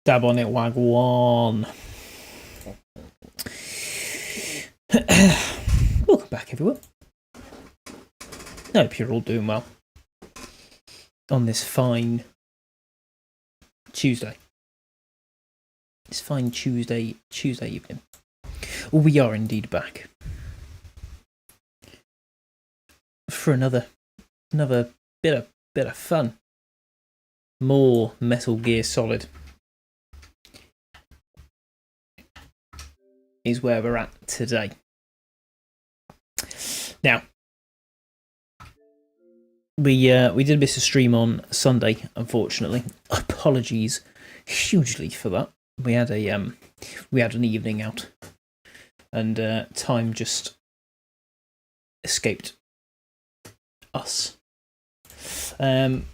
Dab on it, Wagwan. Welcome back, everyone. I hope you're all doing well on this fine Tuesday. This fine Tuesday evening. We are indeed back for another bit of fun. More Metal Gear Solid is where we're at today. Now, we did miss a stream on Sunday, unfortunately. Apologies hugely for that. We had an evening out, and time just escaped us. And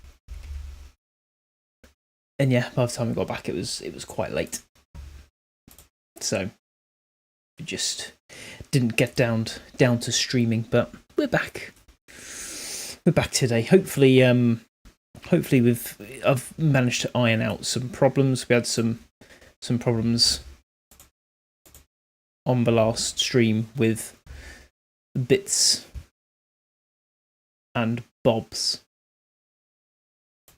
yeah, by the time we got back, it was quite late. So we just didn't get down to streaming, but we're back. We're back today. Hopefully, I've managed to iron out some problems. We had some problems on the last stream with bits and bobs.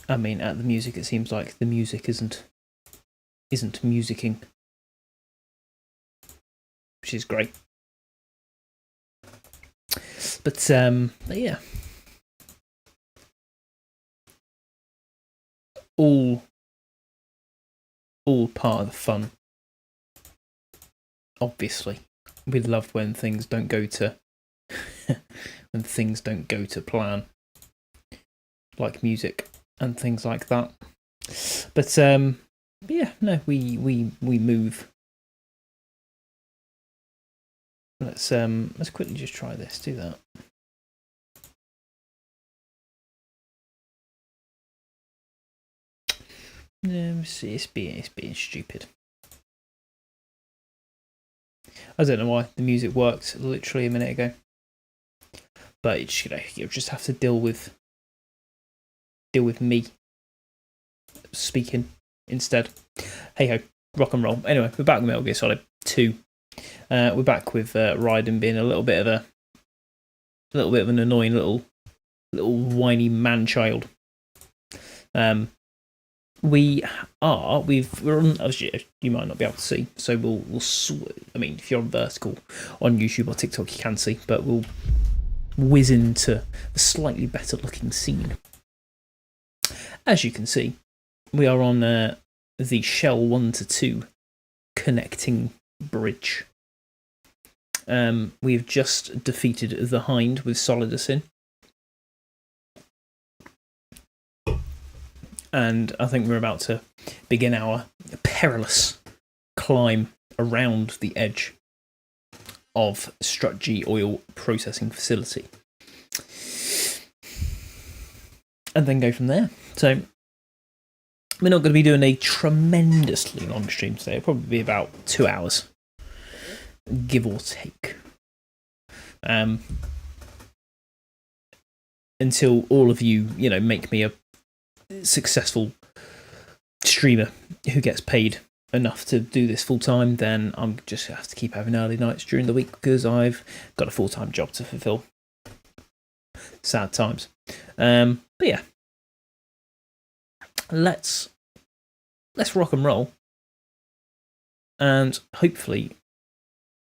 I mean, at the music, it seems like the music isn't musicking, which is great. But yeah, all part of the fun. Obviously, we love when things don't go to plan, like music and things like that. But yeah, no, we move. Let's quickly just try this. Do that. It's being stupid. I don't know why the music worked literally a minute ago, but it's, you just have to deal with me speaking instead. Hey ho, rock and roll. Anyway, we're back with Metal Gear Solid 2. We're back with Raiden being a little bit of an annoying little whiny man child. We're on, as you might not be able to see, so we'll I mean, if you're on vertical on YouTube or TikTok, you can see, but we'll whiz into the slightly better looking scene. As you can see, we are on the Shell 1 to 2 connecting bridge. We've just defeated the Hind with Solidus. And I think we're about to begin our perilous climb around the edge of Strut G oil processing facility. And then go from there. So we're not going to be doing a tremendously long stream today. It'll probably be about 2 hours, give or take. Until all of you, make me a successful streamer who gets paid enough to do this full time, then I'm just have to keep having early nights during the week because I've got a full-time job to fulfill. Sad times. But yeah, let's rock and roll, and hopefully,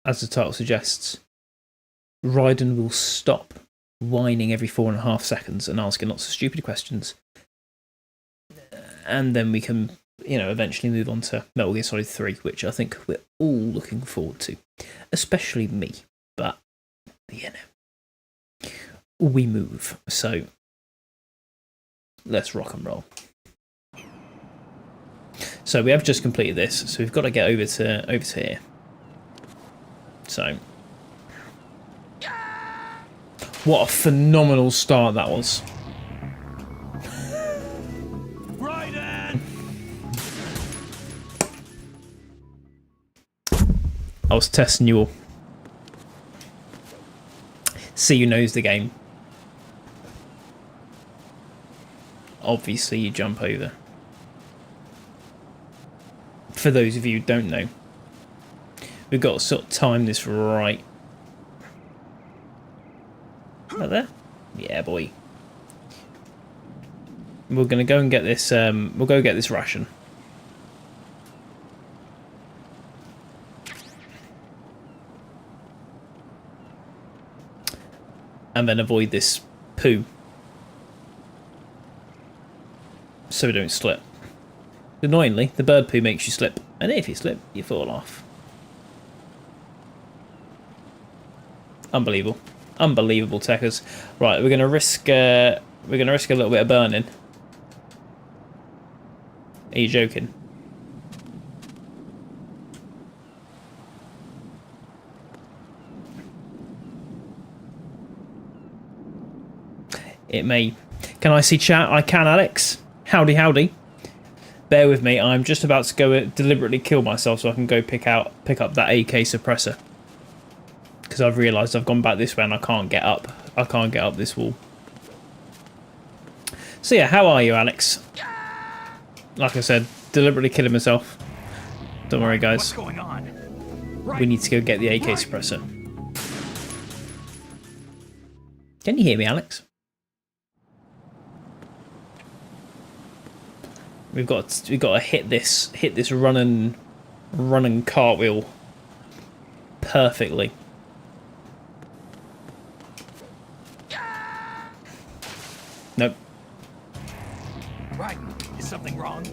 as the title suggests, Raiden will stop whining every 4.5 seconds and asking lots of stupid questions. And then we can, eventually move on to Metal Gear Solid 3, which I think we're all looking forward to. Especially me. But, we move. So, let's rock and roll. So, we have just completed this, so we've got to get over to here. So, what a phenomenal start that was. I was testing you all. See who knows the game. Obviously, you jump over. For those of you who don't know, we've got to sort of time this right. Right there? Yeah, boy. We're gonna go and get this. We'll go get this ration. And then avoid this poo. So we don't slip. Annoyingly, the bird poo makes you slip. And if you slip, you fall off. Unbelievable. Unbelievable techers. Right, we're gonna risk a little bit of burning. Are you joking? It may. Can I see chat? I can, Alex. Howdy, howdy. Bear with me. I'm just about to go deliberately kill myself so I can go pick up that AK suppressor. Because I've realised I've gone back this way and I can't get up. I can't get up this wall. So yeah, how are you, Alex? Like I said, deliberately killing myself. Don't worry, guys. What's going on? We need to go get the AK suppressor. Can you hear me, Alex? We've got to hit this running cartwheel perfectly. Nope. Raiden, is something wrong?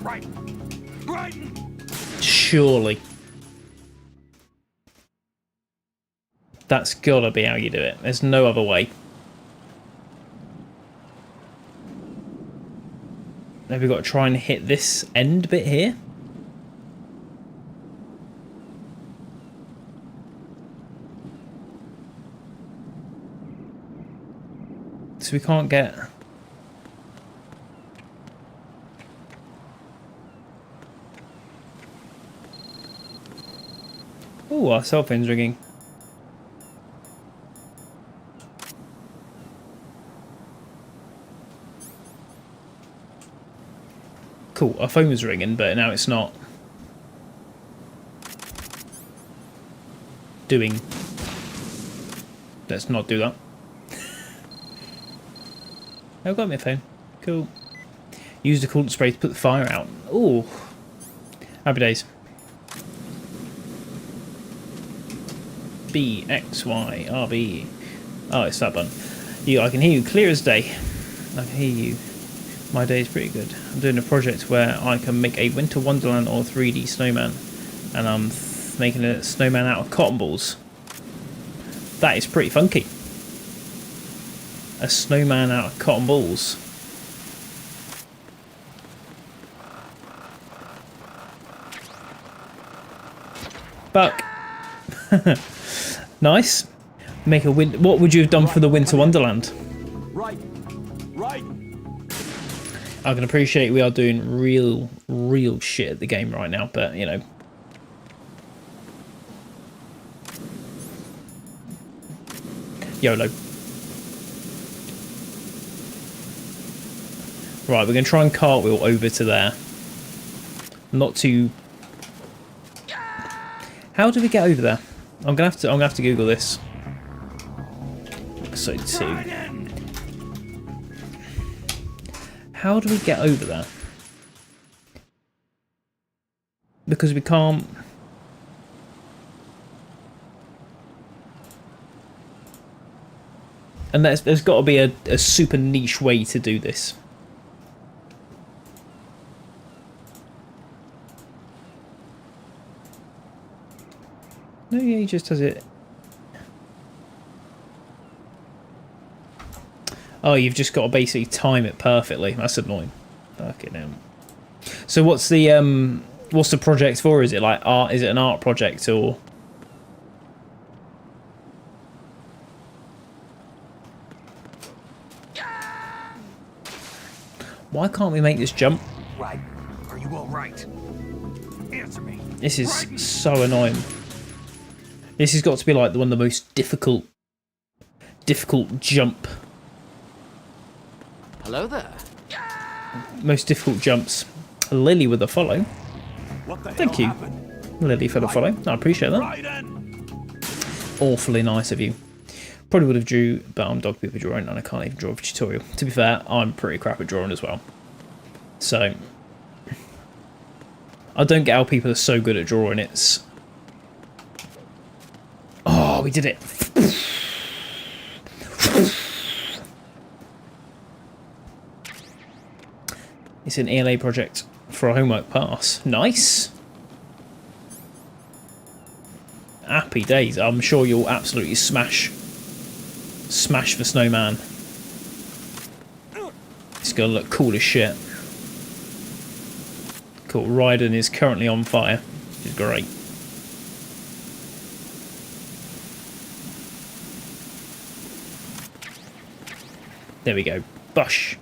Raiden! Surely. That's gotta be how you do it. There's no other way. Have we got to try and hit this end bit here? So we can't get... Oh, our cell phone's ringing. Cool, our phone was ringing, but now it's not doing... Let's not do that. I've got my phone. Cool. Use the coolant spray to put the fire out. Ooh. Happy days. B, X, Y, R, B. Oh, it's that button. I can hear you clear as day. I can hear you. My day is pretty good. I'm doing a project where I can make a winter wonderland or 3D snowman, and I'm making a snowman out of cotton balls. That is pretty funky. A snowman out of cotton balls. Buck. Nice. Make a What would you have done for the winter wonderland? Right. I can appreciate we are doing real shit at the game right now, but you know. YOLO. Right, we're gonna try and cartwheel over to there. Not too. How do we get over there? I'm gonna have to Google this. So too. How do we get over there? Because we can't... And there's got to be a super niche way to do this. No, yeah, he just does it. Oh, you've just got to basically time it perfectly. That's annoying. Fucking hell. So what's the project for? Is it like art? Is it an art project or? Why can't we make this jump? Right. Are you all right? Answer me. This is so annoying. This has got to be like one of the most difficult jump. Hello there. Most difficult jumps. Lily with a follow. What the Thank hell you, happened? Lily, for the follow. I appreciate that. Raiden! Awfully nice of you. Probably would have drew, but I'm dog people drawing and I can't even draw for tutorial. To be fair, I'm pretty crap at drawing as well. So, I don't get how people are so good at drawing. It's... Oh, we did it. It's an ELA project for a homework pass. Nice. Happy days. I'm sure you'll absolutely smash the snowman. It's gonna look cool as shit. Cool. Raiden is currently on fire, which is great. There we go. Bush.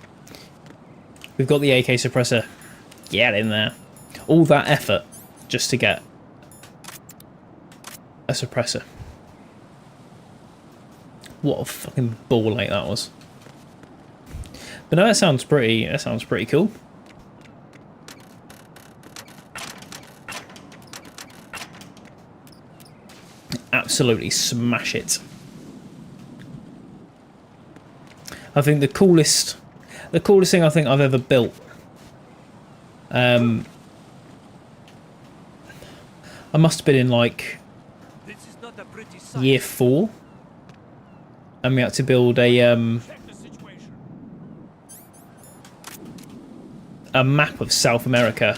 We've got the AK suppressor. Get in there. All that effort just to get a suppressor. What a fucking ball ache that was. But no, that sounds pretty cool. Absolutely smash it. I think the coolest thing I think I've ever built. I must have been in like year 4, and we had to build a map of South America.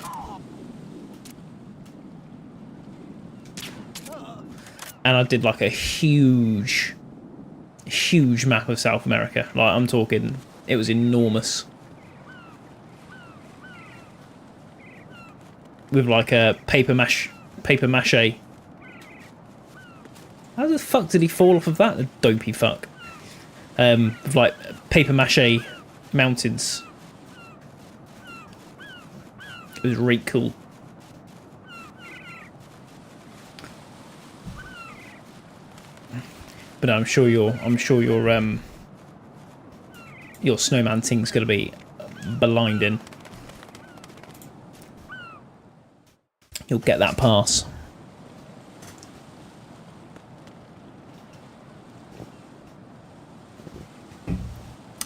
And I did like a huge map of South America. Like, I'm talking, it was enormous. With like a paper mache. How the fuck did he fall off of that? The dopey fuck. With like paper mache mountains. It was really cool. But no, I'm sure your snowman thing's gonna be blinding. You'll get that pass.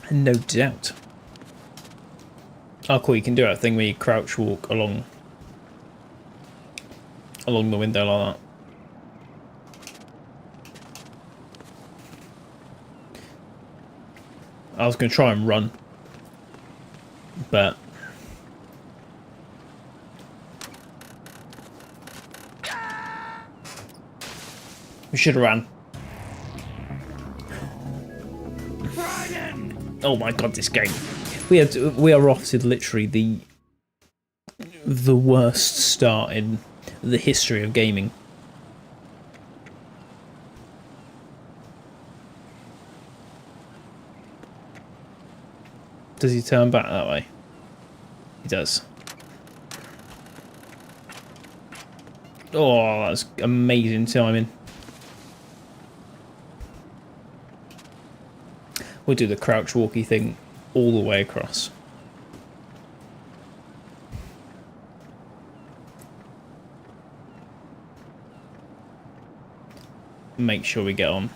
No doubt. Oh cool, you can do that thing where you crouch walk along the window like that. I was going to try and run, but we should have ran. Oh my god, this game! We are off to literally the worst start in the history of gaming. Does he turn back that way? He does. Oh, that's amazing timing. We'll do the crouch walkie thing all the way across. Make sure we get on.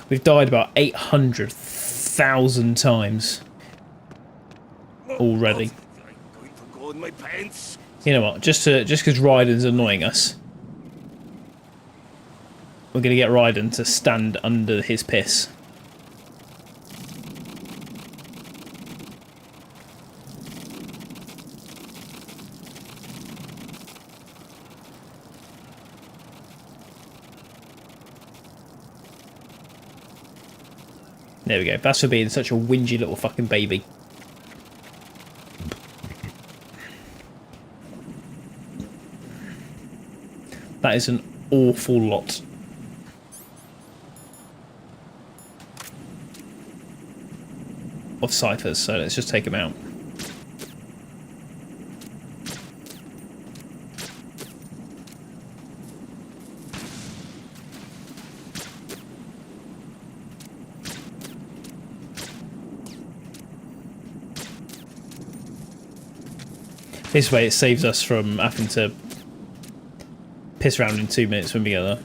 We've died about 800,000 times already. You know what? Just because Raiden's annoying us, we're gonna get Raiden to stand under his piss. There we go. That's for being such a whingy little fucking baby. That is an awful lot. Of ciphers, so let's just take them out. This way it saves us from having to piss around in 2 minutes when we get there.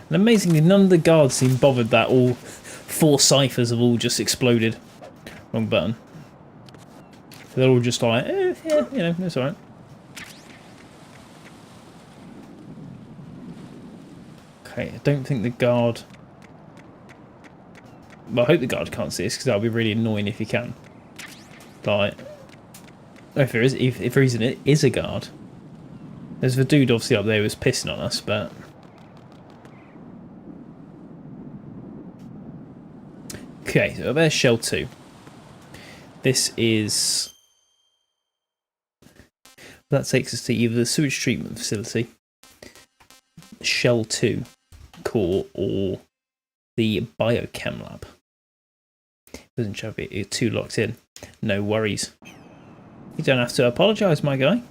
And amazingly, none of the guards seem bothered that all 4 ciphers have all just exploded. Wrong button. They're all just like, yeah, you know, it's alright. Okay, I don't think the guard... Well, I hope the guard can't see us, because that would be really annoying if he can. Like, if there is a guard. There's the dude obviously up there who was pissing on us, but... Okay, so there's Shell 2. This is... That takes us to either the sewage treatment facility, Shell 2 core, or the biochem lab. Doesn't show it too locked in. No worries. You don't have to apologise, my guy.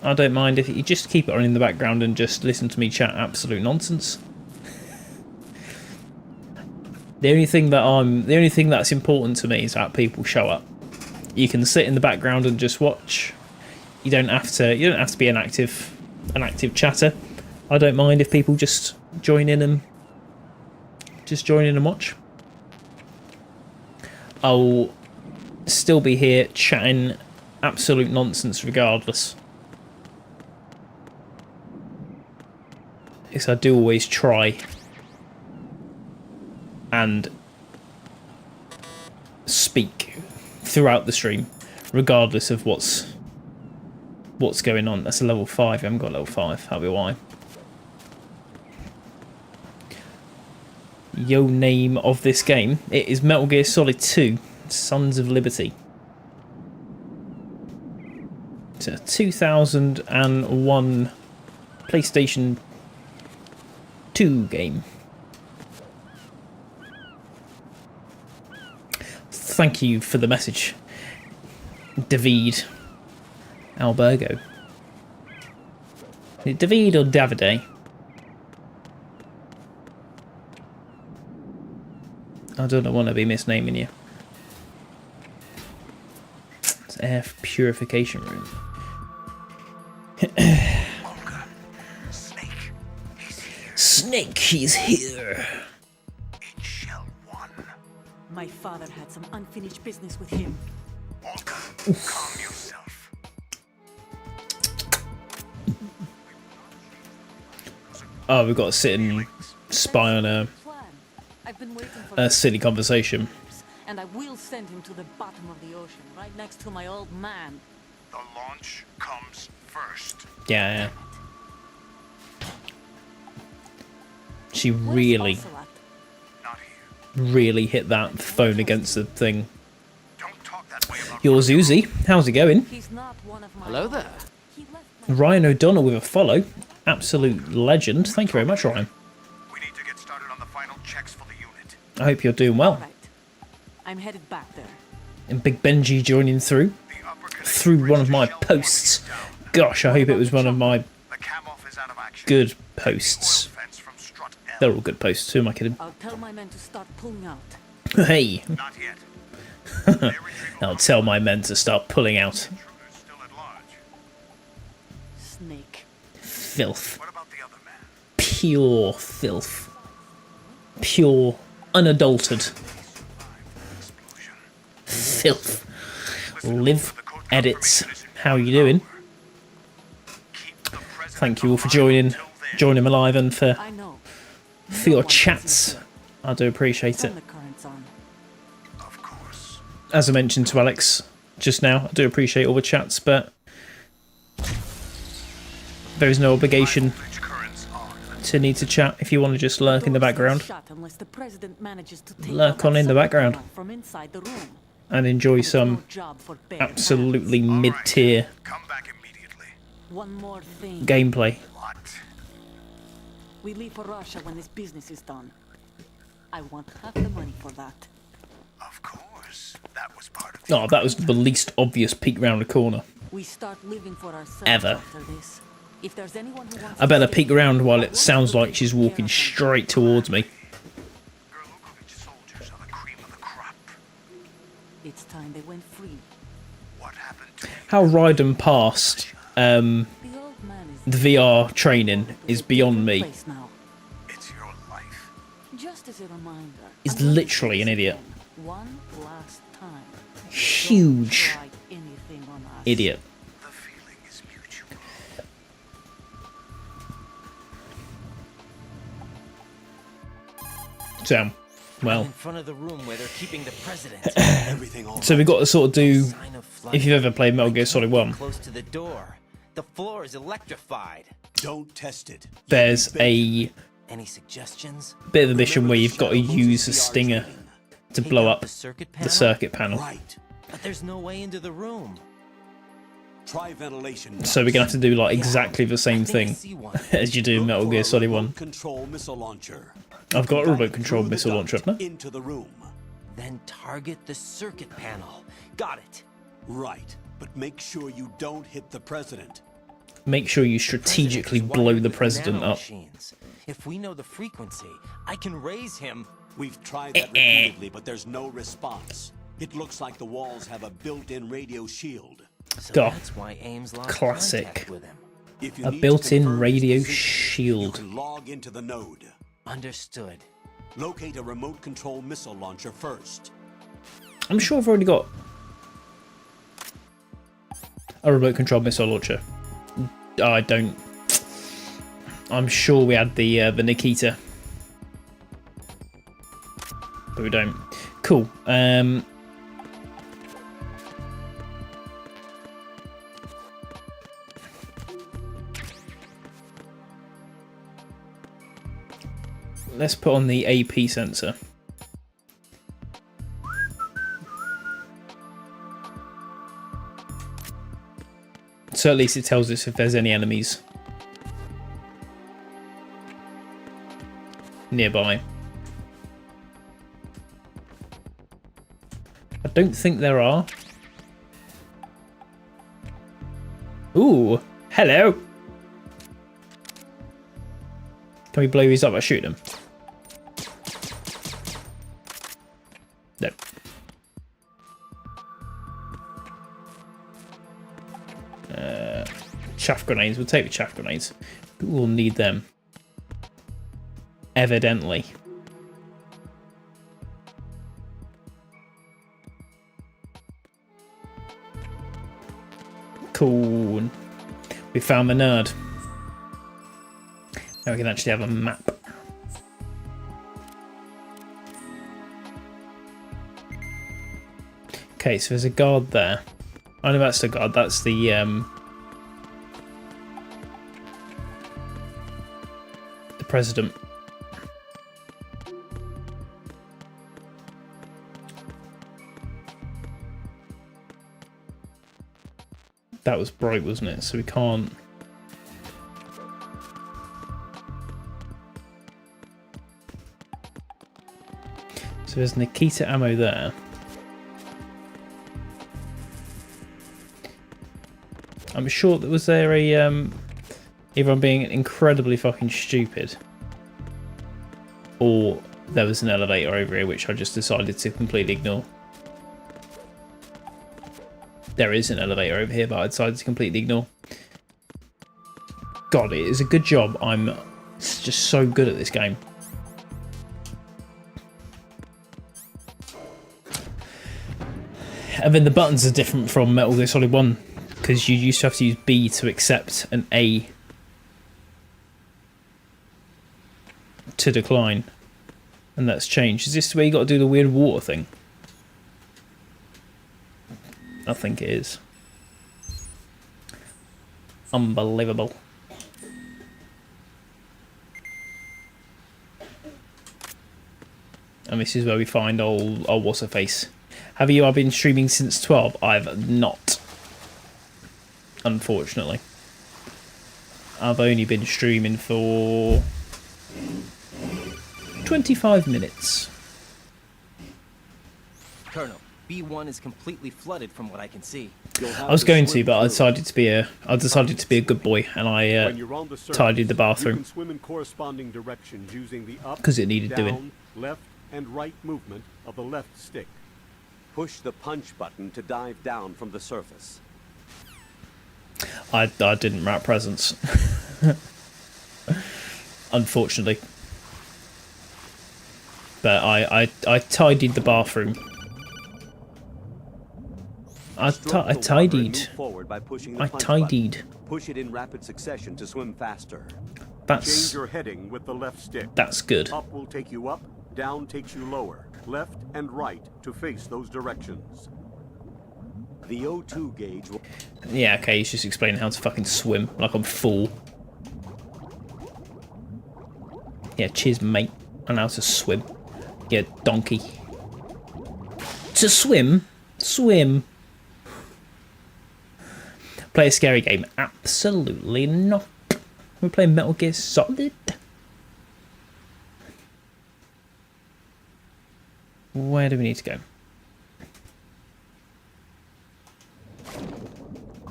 I don't mind if you just keep it on in the background and just listen to me chat absolute nonsense. The only thing that's important to me is that people show up. You can sit in the background and just watch. You don't have to be an active chatter. I don't mind if people just join in and watch. I'll still be here chatting absolute nonsense regardless. Because I do always try and speak throughout the stream, regardless of what's going on. That's a level 5. I haven't got level 5. That'll be why. Yo, name of this game. It is Metal Gear Solid 2, Sons of Liberty. It's a 2001 PlayStation 2 game. Thank you for the message, David Albergo. Is it David or Davide? I don't want to be misnaming you. It's air purification room. Snake, he's here. In Shell 1. My father had some unfinished business with him. Walker, calm yourself. Oh, we've got to sit and spy on a silly conversation. And I will send him to the bottom of the ocean, right next to my old man. The launch comes first. Yeah. She really Not here. hit that phone against the thing. Don't talk that way about Yours, Uzi. How's it going? He's not one of my Hello there. He left my Ryan O'Donnell with a follow. Absolute legend. Thank you very much, Ryan. We need to get started on the final checks for the unit. I hope you're doing well. Right. I'm headed back there. And Big Benji joining through The upper through one of my posts. Gosh, I hope it was one of my The cam off is out of action. good posts. Oil fence from strut L. They're all good posts. Who am I kidding? I'll tell my men to start pulling out. Hey, Not yet. Their retrieval I'll tell my men to start pulling out. intruders still at large. Snake. Filth. What about the other man? Pure filth. Pure, unadulterated Explosion. filth. Live edits. How you doing? Keep the president Thank you all for alive joining until then. him alive and for I know. your chats. I do appreciate it. Turn the currents on. Of course. As I mentioned to Alex just now, I do appreciate all the chats, but there is no obligation Voltage currents on. to need to chat if you want to just lurk in the Doors stay background shut unless the president manages to take Lurk out on that in the solar background. panel from inside the room. and enjoy It's no some job for bare hands. absolutely All right. mid-tier Come back immediately. One more thing. gameplay. What? We leave for Russia when this business is done. I want half the money for that. Of course. That was part of the Oh, that was the least obvious peek round the corner. We start living for ourselves Ever. after this. If there's anyone who wants I better to peek stay, around while I it want sounds to like take she's care walking of them. straight towards me. Gerlukovich soldier. kind, they went free. What happened to you? How Raiden passed The old man is the VR training in is a beyond different me. place now. It's your life. Just as a reminder. He's I'm going to literally say an this idiot. again, one last time. Huge Don't try anything on us. idiot. The feeling is mutual. So, well, in front of the room where they're keeping the president. Everything all so we got to sort of do. Sign of flood. If you've ever played Metal Gear Solid 1, Close to the door. The floor is electrified. Don't test it. there's a Any suggestions? bit of a mission where you've got to use a stinger to Take blow out up the circuit the panel? circuit panel. Right. But there's no way into the room. Try ventilation. So we're gonna have to do like exactly the I same think I thing see one. as you do in Metal Gear Solid 1. Control missile launcher. I've got a Guide remote controlled through the missile launcher, duct haven't I? into the room. Then target the circuit panel. Got it. Right. But make sure you don't hit the president. Make sure you strategically President is blow wired the with president up. nanomachines. If we know the frequency, I can raise him. We've tried that repeatedly, but there's no response. It looks like the walls have a built-in radio shield. So God. that's why Ames lost Classic. contact with him. If you A need to built-in confirm his radio position, shield. You can log into the node. Understood. Locate a remote control missile launcher first. I'm sure I've already got a remote controlled missile launcher. I don't. I'm sure we had the Nikita, but we don't. Cool. Let's put on the AP sensor. So at least it tells us if there's any enemies nearby. I don't think there are. Ooh, hello. Can we blow these up by shooting them? No. Chaff grenades. We'll take the chaff grenades. We'll need them. Evidently. Cool. We found the nerd. Now we can actually have a map. Okay, so there's a guard there. I know that's the guard. That's the president. That was bright, wasn't it? So we can't. So there's Nikita ammo there. I'm sure that was there a either I'm being incredibly fucking stupid, or there was an elevator over here which I just decided to completely ignore. There is an elevator over here, but I decided to completely ignore. God, it is a good job. I'm just so good at this game. And then the buttons are different from Metal Gear Solid 1, because you used to have to use B to accept and A to decline. And that's changed. Is this where you got to do the weird water thing? I think it is. Unbelievable. And this is where we find old what's her face. Have you been streaming since 12? I've not. Unfortunately. I've only been streaming for 25 minutes. Colonel, B1 is completely flooded from what I can see. I was going to, but I decided to be a good boy, and I tidied the bathroom. You can swim in corresponding directions using the up, 'Cause it needed down, doing. left, and right movement of the left stick. Push the punch button to dive down from the surface. I didn't wrap presents. Unfortunately. But I tidied the bathroom. I tidied. I tidied. Push it in rapid succession to swim faster. That's Change your heading with the left stick. that's good. Up will take you up, down takes you lower, left and right to face those directions. The O2 gauge will... Yeah, okay, he's just explaining how to fucking swim like I'm full. Yeah, cheers, mate. I know how to swim. Yeah, donkey. To swim? Swim. Play a scary game? Absolutely not. We're playing Metal Gear Solid. Where do we need to go?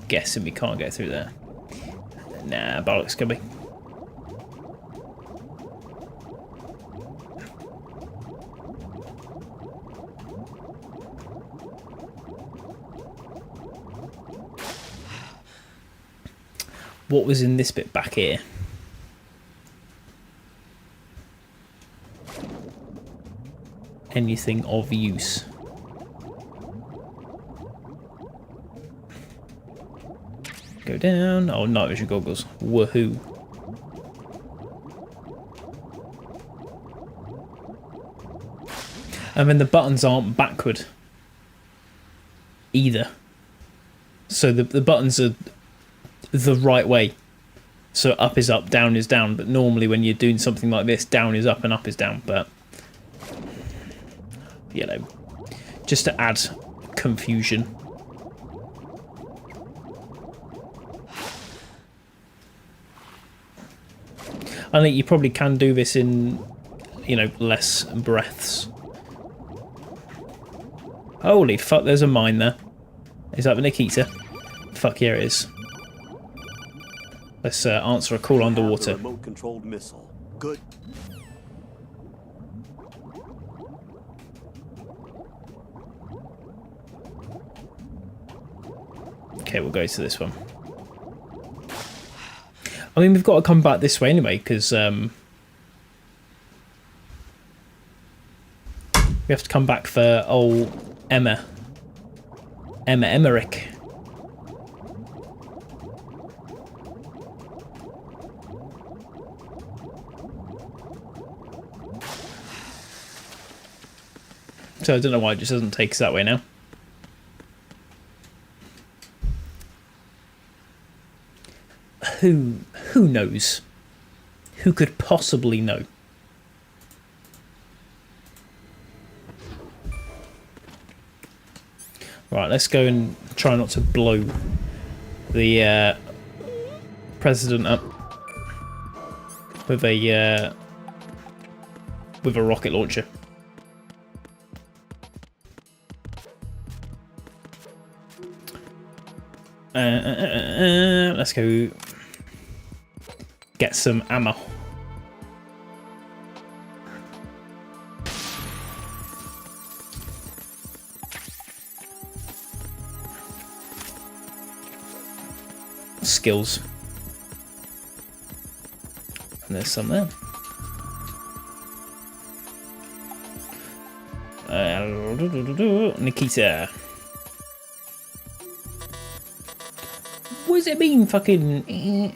Guessing we can't get through there. Nah, bollocks, can we? What was in this bit back here? Anything of use? Go down. Oh, night vision goggles. Woohoo. And then the buttons aren't backward either. So the buttons are the right way. So up is up, down is down. But normally when you're doing something like this, down is up and up is down. But, you know, just to add confusion. I think you probably can do this in, you know, less breaths. Holy fuck, there's a mine there. Is that the Nikita? Fuck, yeah it is. Let's answer a call underwater. Remote-controlled missile. Good. Okay, we'll go to this one. I mean, we've got to come back this way anyway, because we have to come back for old Emmerich. So I don't know why it just doesn't take us that way now. Who knows? Who could possibly know? Right, let's go and try not to blow the president up with a rocket launcher. Let's go get some ammo. Skills. And there's some there. Nikita. What does it mean, fucking...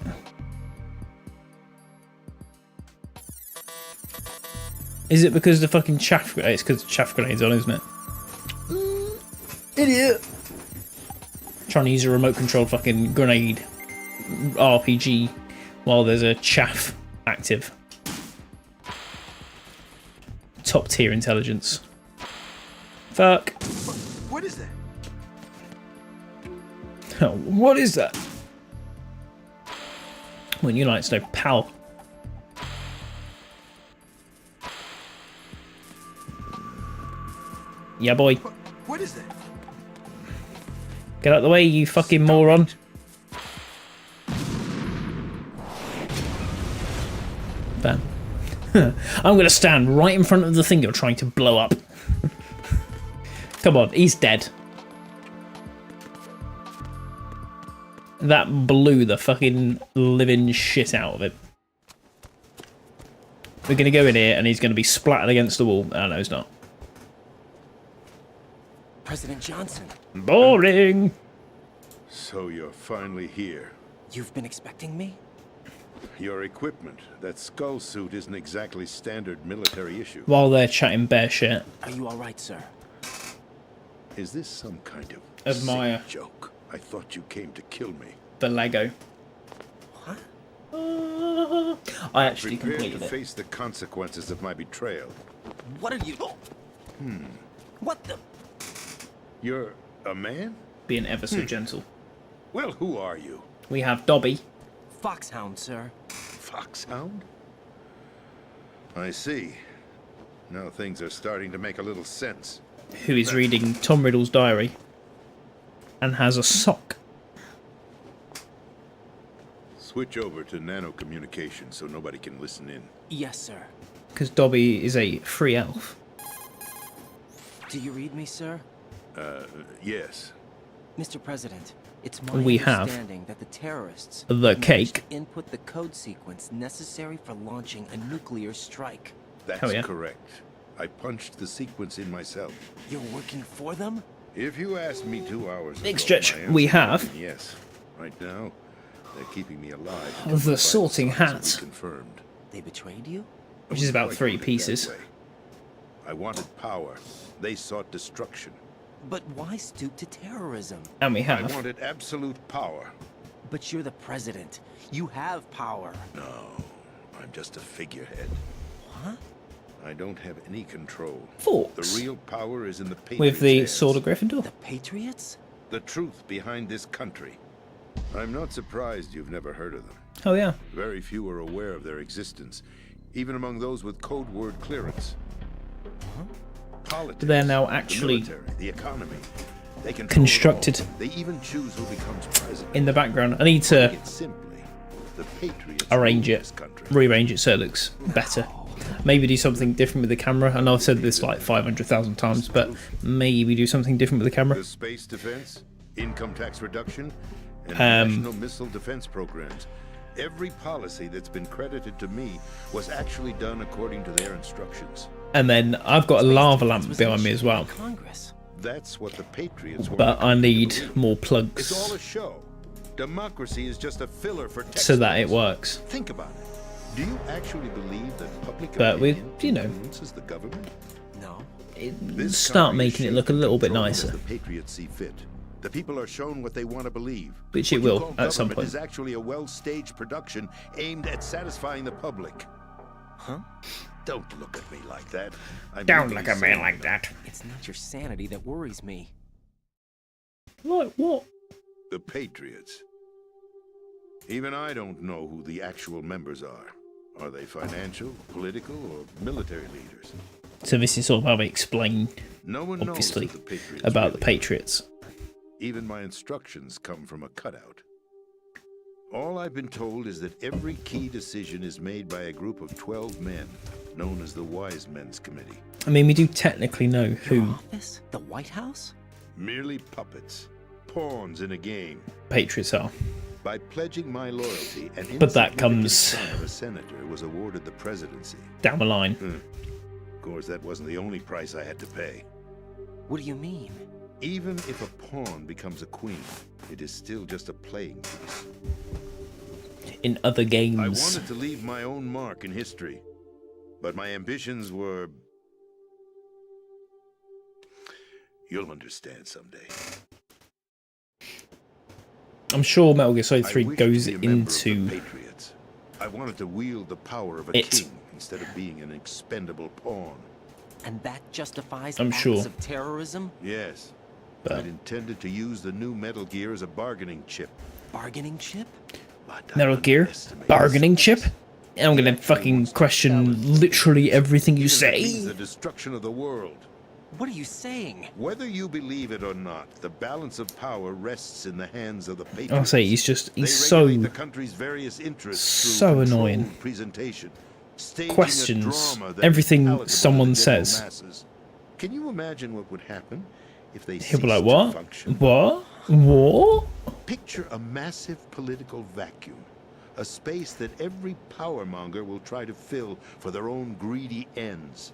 Is it because the fucking chaff grenade? It's because the chaff grenade's on, isn't it? Idiot! Trying to use a remote controlled fucking grenade RPG while there's a chaff active. Top tier intelligence. Fuck. What is that? What is that? When you like to know, pal. Yeah, boy. What is that? Get out of the way, you fucking moron. Bam. I'm gonna stand right in front of the thing you're trying to blow up. Come on, he's dead. That blew the fucking living shit out of him. We're going to go in here and he's going to be splattered against the wall. Oh, no, he's not. President Johnson, Boring. So you're finally here. you've been expecting me? Your equipment, that skull suit isn't exactly standard military issue. While they're chatting bear shit. Are you all right, sir? Is this some kind of Admire. sick joke? I thought you came to kill me. The Lego. What? I actually Prepare completed to it. face the consequences of my betrayal. What are you? What the? You're a man? Being ever so gentle. Well, who are you? We have Dobby. Foxhound, sir. Foxhound? I see. Now things are starting to make a little sense. Who is reading Tom Riddle's diary and has a sock. Switch over to nano communication so nobody can listen in. Yes, sir. Because Dobby is a free elf. Do you read me, sir? Yes. Mr. President, it's my We have understanding that the terrorists the managed cake. to input the code sequence necessary for launching a nuclear strike. That's Oh, yeah? correct. I punched the sequence in myself. You're working for them? If you asked me 2 hours Big ago, stretch. my We answer have- would've been yes. Right now, they're keeping me alive. The until sorting final signs hat. will be confirmed. They betrayed you? Which is about Quite 3 put it that pieces. way. I wanted power. They sought destruction. But why stoop to terrorism? And we I have. wanted absolute power. But you're the president. You have power. No, I'm just a figurehead. What? I don't have any control. Forks. The real power is in the Patriots' With the hands. Sword of Gryffindor. The Patriots? The truth behind this country. I'm not surprised you've never heard of them. Oh, yeah. Very few are aware of their existence, even among those with code word clearance. Politics, They're now the actually military, the economy. They control it constructed. all. They even choose who becomes president. In the background. I need to Put it simply, the Patriots arrange rule it. this country. Rearrange it so it looks better. Maybe do something different with the camera. I know I've said this like 500,000 times, but maybe do something different with the camera. The space defense, income tax reduction, and Um, national missile defense programs. Every policy that's been credited to me was actually done according to their instructions. And then I've got a lava lamp Was behind me as well. initiated by Congress. That's what the Patriots want. But I need more It's all plugs a show. Democracy is just a filler for textbooks. so that it works. Think about it. Do you actually believe that public But with, opinion you know, influences the government? No. This start country is making it shaped look a and little bit controlled as nicer. The Patriots see fit. The people are shown what they want to believe. Which it What you will call at some government point. is actually a well-staged production aimed at satisfying the public. Huh? Don't look at me like that. I'm Don't legally look at me saying like that. It's not your sanity that worries me. Like what? The Patriots. Even I don't know who the actual members are. Are they financial, political, or military leaders? So this is sort of how they explain, No one obviously, knows who the Patriots about the really are. Patriots. Even my instructions come from a cutout. All I've been told is that every key decision is made by a group of 12 men, known as the Wise Men's Committee. I mean, we do technically know Your who office? The White House? Merely puppets, pawns in a game. Patriots are. By pledging my loyalty, an But that insignificant comes- son of a senator was awarded the presidency. Down the line. Of course, that wasn't the only price I had to pay. What do you mean? Even if a pawn becomes a queen, it is still just a playing piece. In other I games. wanted to leave my own mark in history, but my ambitions were... You'll understand someday. I'm sure Metal Gear Solid I 3 wished goes to be a member of the into Patriots. I wanted to wield the power of a it. king instead of being an expendable pawn. And that justifies I'm acts sure. of terrorism? Yes, But- I'd intended to use the new Metal Gear as a bargaining chip. Bargaining chip? But I Metal Gear underestimated bargaining chip. size. I'm gonna fucking question literally everything you Because it means say. the destruction of the world. What are you saying? Whether you believe it or not, the balance of power rests in the hands of the Patriots. I'll say he's They so regulate the country's various interests through so controlled annoying. presentation, staging a Questions drama that is everything palatable to the someone general says. masses. Can you imagine what would happen if they He'll cease be like, to what? function. What? Picture a massive political vacuum, a space that every powermonger will try to fill for their own greedy ends.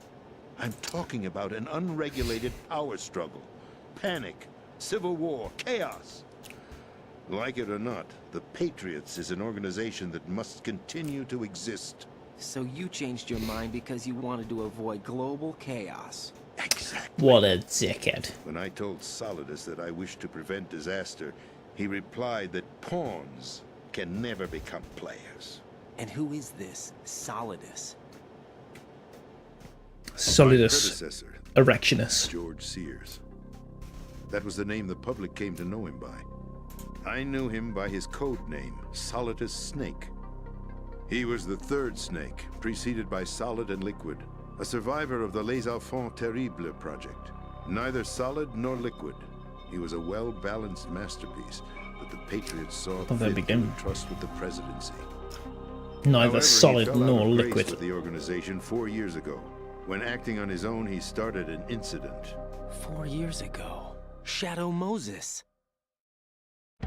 I'm talking about an unregulated power struggle, panic, civil war, chaos. Like it or not, the Patriots is an organization that must continue to exist. So you changed your mind because you wanted to avoid global chaos. Exactly. What a dickhead. When I told Solidus that I wished to prevent disaster, he replied that pawns can never become players. And who is this Solidus? My Solidus predecessor, Erectionus. George Sears. That was the name the public came to know him by. I knew him by his code name, Solidus Snake. He was the third snake, preceded by Solid and Liquid, a survivor of the Les Enfants Terribles project. Neither solid nor liquid. He was a well-balanced masterpiece that the Patriots saw Well, there we fit go. to entrust with the presidency. Neither However, he solid fell out nor of grace liquid. with the organization 4 years ago. When acting on his own, he started an incident. 4 years ago. Shadow Moses.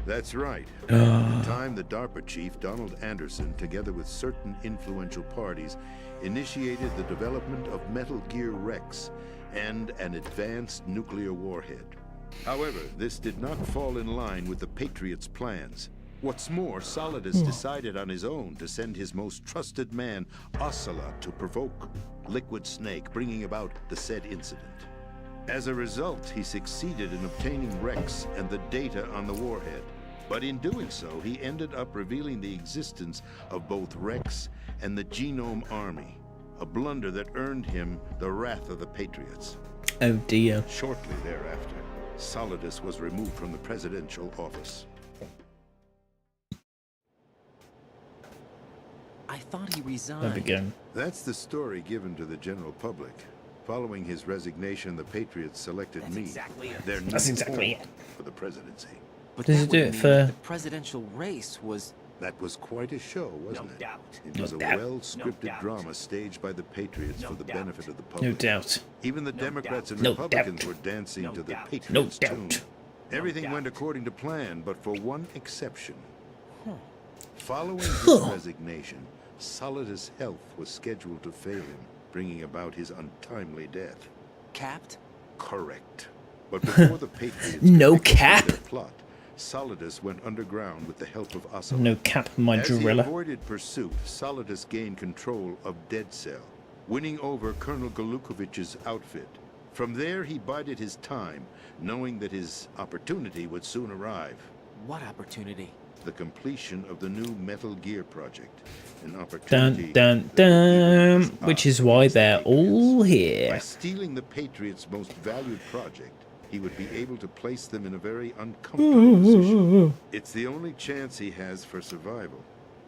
That's right. At the time, the DARPA chief, Donald Anderson, together with certain influential parties, initiated the development of Metal Gear Rex and an advanced nuclear warhead. However, this did not fall in line with the Patriots' plans. What's more, Solidus decided on his own to send his most trusted man, Ocelot, to provoke Liquid Snake, bringing about the said incident. As a result, he succeeded in obtaining Rex and the data on the warhead. But in doing so, he ended up revealing the existence of both Rex and the Genome Army, a blunder that earned him the wrath of the Patriots. Oh dear. Shortly thereafter, Solidus was removed from the presidential office. I thought he There we resigned. go. That's the story given to the general public. Following his resignation, the Patriots selected That's me, exactly it. their new That's exactly pawn, it. for the presidency. But Does that he do would it mean for- that the presidential race was... That was quite a show, wasn't it? doubt. It No was a doubt. well-scripted No doubt. drama staged by the Patriots No for the doubt. benefit of the No public. doubt. Even the No Democrats doubt. and No Republicans doubt. were dancing No to the doubt. Patriots' No tune. doubt. Everything doubt. went according to plan, but for one exception. Following his Huh. resignation, Solidus' health was scheduled to fail him, bringing about his untimely death. Capped? Correct. But before the Patriots No could execute cap. their plot, Solidus went underground with the help of Ocelot. No cap, my As he gorilla. avoided pursuit, Solidus gained control of Dead Cell, winning over Colonel Galukovich's outfit. From there, he bided his time, knowing that his opportunity would soon arrive. What opportunity? The completion of the new Metal Gear project. An Dun opportunity dun that dun. was Which ours is why against the they're all By here. stealing the Patriots' most valued project, he would be able to place them in a very uncomfortable position. It's the only chance he has for survival.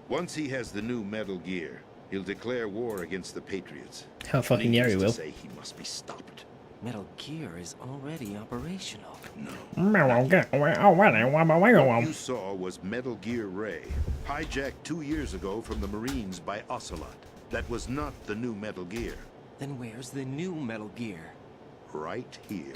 Once he has the new Metal Gear, he'll declare war against the Patriots. How fucking yeah, he Needless to will. say, he must be stopped. Metal Gear is already operational. No. Oh, You saw was Metal Gear Ray, hijacked 2 years ago from the Marines by Ocelot. That was not the new Metal Gear. Then where's the new Metal Gear? Right here.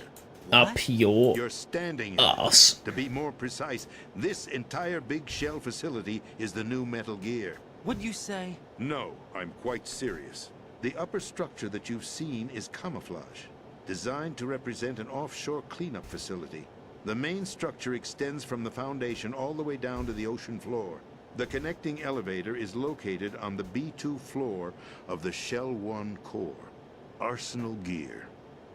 Up your You're standing in ass. it. To be more precise, this entire big shell facility is the new Metal Gear. What'd you say? No, I'm quite serious. The upper structure that you've seen is camouflage, designed to represent an offshore cleanup facility. The main structure extends from the foundation all the way down to the ocean floor. The connecting elevator is located on the B2 floor of the Shell 1 core. Arsenal Gear.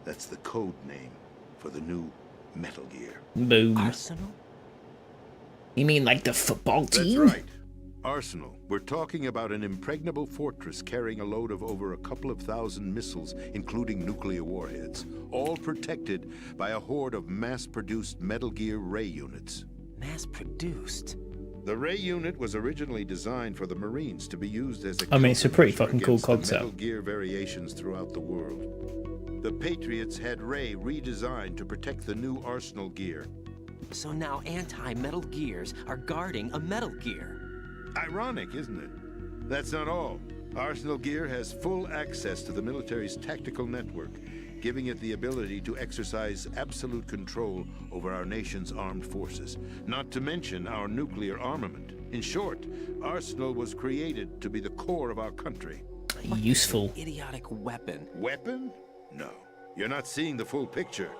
That's the code name for the new Metal Gear. Boom. Arsenal? You mean like the football That's team? right. Arsenal. We're talking about an impregnable fortress carrying a load of over a couple of thousand missiles, including nuclear warheads, all protected by a horde of mass-produced Metal Gear Ray units. Mass-produced? The Ray unit was originally designed for the Marines to be used as a I mean, it's a pretty countermeasure fucking cool against the concept. Metal Gear variations throughout the world. The Patriots had Ray redesigned to protect the new Arsenal Gear. So now anti-Metal Gears are guarding a Metal Gear. Ironic, isn't it? That's not all. Arsenal Gear has full access to the military's tactical network, giving it the ability to exercise absolute control over our nation's armed forces, not to mention our nuclear armament. In short, Arsenal was created to be the core of our country. Useful. Idiotic weapon. Weapon? No. You're not seeing the full picture.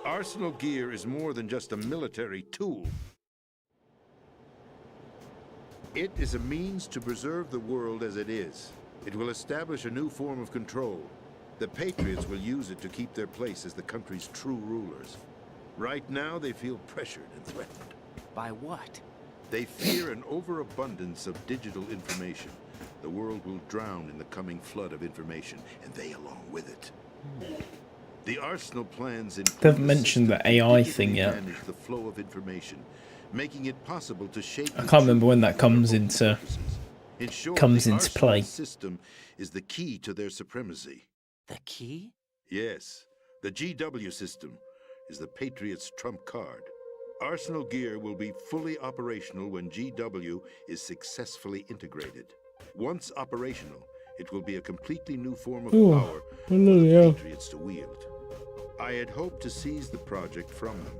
Arsenal gear is more than just a military tool. It is a means to preserve the world as it is. It will establish a new form of control. The Patriots will use it to keep their place as the country's true rulers. Right now, they feel pressured and threatened. By what? They fear an overabundance of digital information. The world will drown in the coming flood of information, and they along with it. The Arsenal plans include They haven't mentioned the AI thing yet. manage the flow of information, making it possible to shape. I can't remember when that comes into In short, comes the into Arsenal play. system is the key to their supremacy. The key? Yes, the GW system is the Patriots' trump card. Arsenal gear will be fully operational when GW is successfully integrated. Once operational, it will be a completely new form of power for the Patriots to wield. I had hoped to seize the project from them,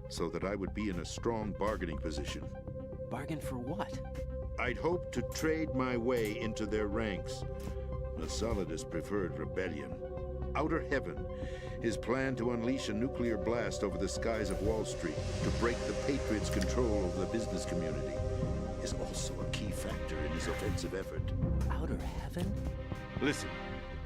so that I would be in a strong bargaining position. Bargain for what? I'd hoped to trade my way into their ranks. Nasalidas preferred rebellion. Outer Heaven, his plan to unleash a nuclear blast over the skies of Wall Street to break the Patriots' control over the business community, is also a key factor in his offensive effort. Outer Heaven? Listen,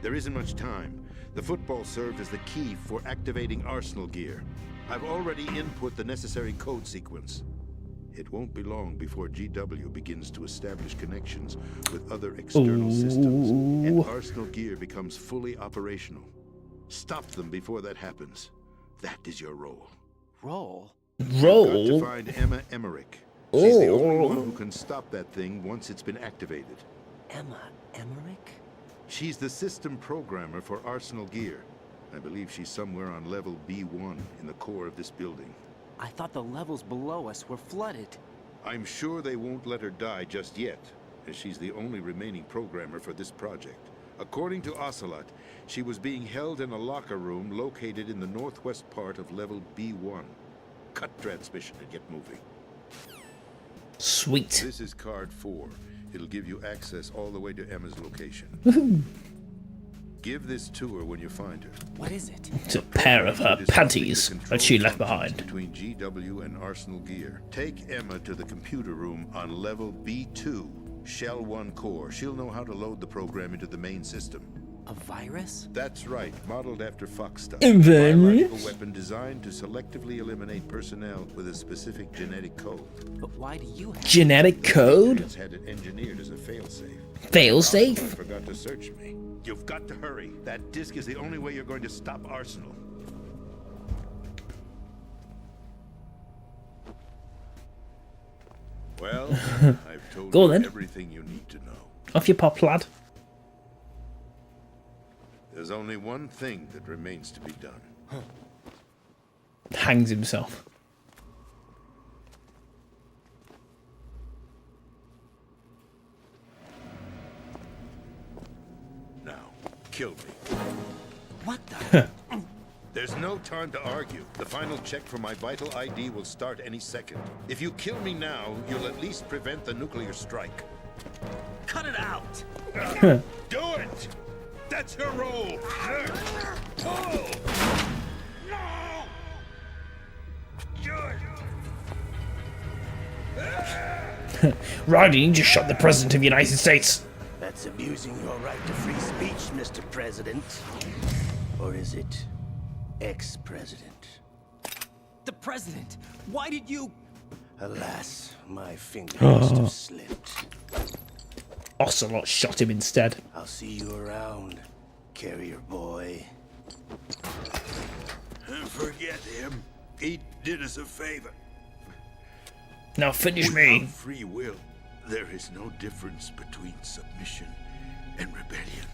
there isn't much time. The football served as the key for activating Arsenal gear. I've already input the necessary code sequence. It won't be long before GW begins to establish connections with other external systems, and Arsenal gear becomes fully operational. Stop them before that happens. That is your role. Roll? Got to Roll. find Emma Emmerich. She's the only one who can stop that thing once it's been activated. Emma Emmerich? She's the system programmer for Arsenal gear. I believe she's somewhere on level B1 in the core of this building. I thought the levels below us were flooded. I'm sure they won't let her die just yet, as she's the only remaining programmer for this project. According to Ocelot, she was being held in a locker room located in the northwest part of level B1. Cut transmission and get moving. Sweet. This is card 4. It'll give you access all the way to Emma's location. Give this to her when you find her. What is it? It's a pair of her panties that she left behind. Between GW and Arsenal gear. Take Emma to the computer room on level B2, Shell 1 core. She'll know how to load the program into the main system. A virus? That's right, modeled after Fox stuff. A virus? Biological weapon designed to selectively eliminate personnel with a specific genetic code. But why do you have Genetic code? It's had it engineered as a failsafe. Failsafe? Ocelot forgot to search me. You've got to hurry. That disk is the only way you're going to stop Arsenal. Well, I've told Go you then. everything you need to know. Off your pop, lad. There's only one thing that remains to be done. Hangs himself. Now, kill me. What the? There's no time to argue. The final check for my vital ID will start any second. If you kill me now, you'll at least prevent the nuclear strike. Cut it out! Do it! That's your role! Pull! No! Raiden, you just shot the President of the United States. That's abusing your right to free speech, Mr. President. Or is it ex-president? The president! Why did you... Alas, my finger must have slipped. Ocelot shot him instead. I'll see you around, carrier boy. Forget him. He did us a favor. Now finish Without me. free will, there is no difference between submission and rebellion.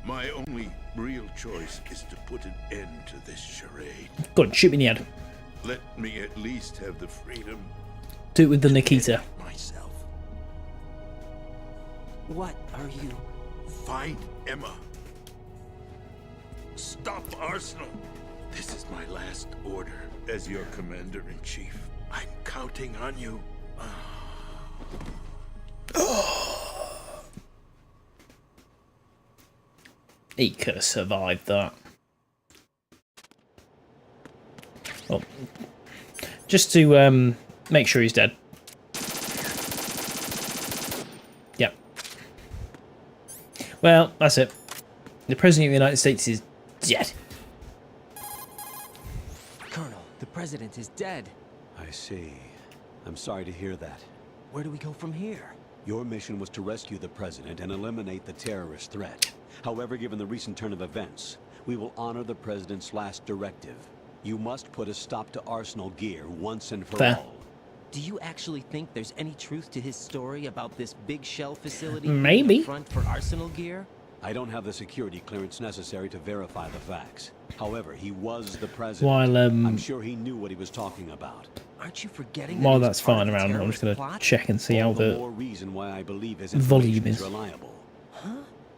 My only real choice is to put an end to this charade. Go on, shoot me in the head. Let me at least have the freedom Do it with the Nikita. myself. What are you... Find Emma. Stop Arsenal. This is my last order. As your commander-in-chief. I'm counting on you. He could have survived that. Well, just to make sure he's dead. Yep. Well, that's it. The President of the United States is dead. Colonel, the president is dead. I see. I'm sorry to hear that. Where do we go from here? Your mission was to rescue the president and eliminate the terrorist threat. However, given the recent turn of events, we will honor the president's last directive. You must put a stop to Arsenal gear once and for Fair. all. Do you actually think there's any truth to his story about this big shell facility Maybe. being the front for Arsenal gear? I don't have the security clearance necessary to verify the facts. However, he was the president. While I'm sure he knew what he was talking about. Aren't you forgetting while that that's he's part flying of the around, I'm just terrorist going to plot? check and see how All the the more reason why I believe his volume information is. reliable.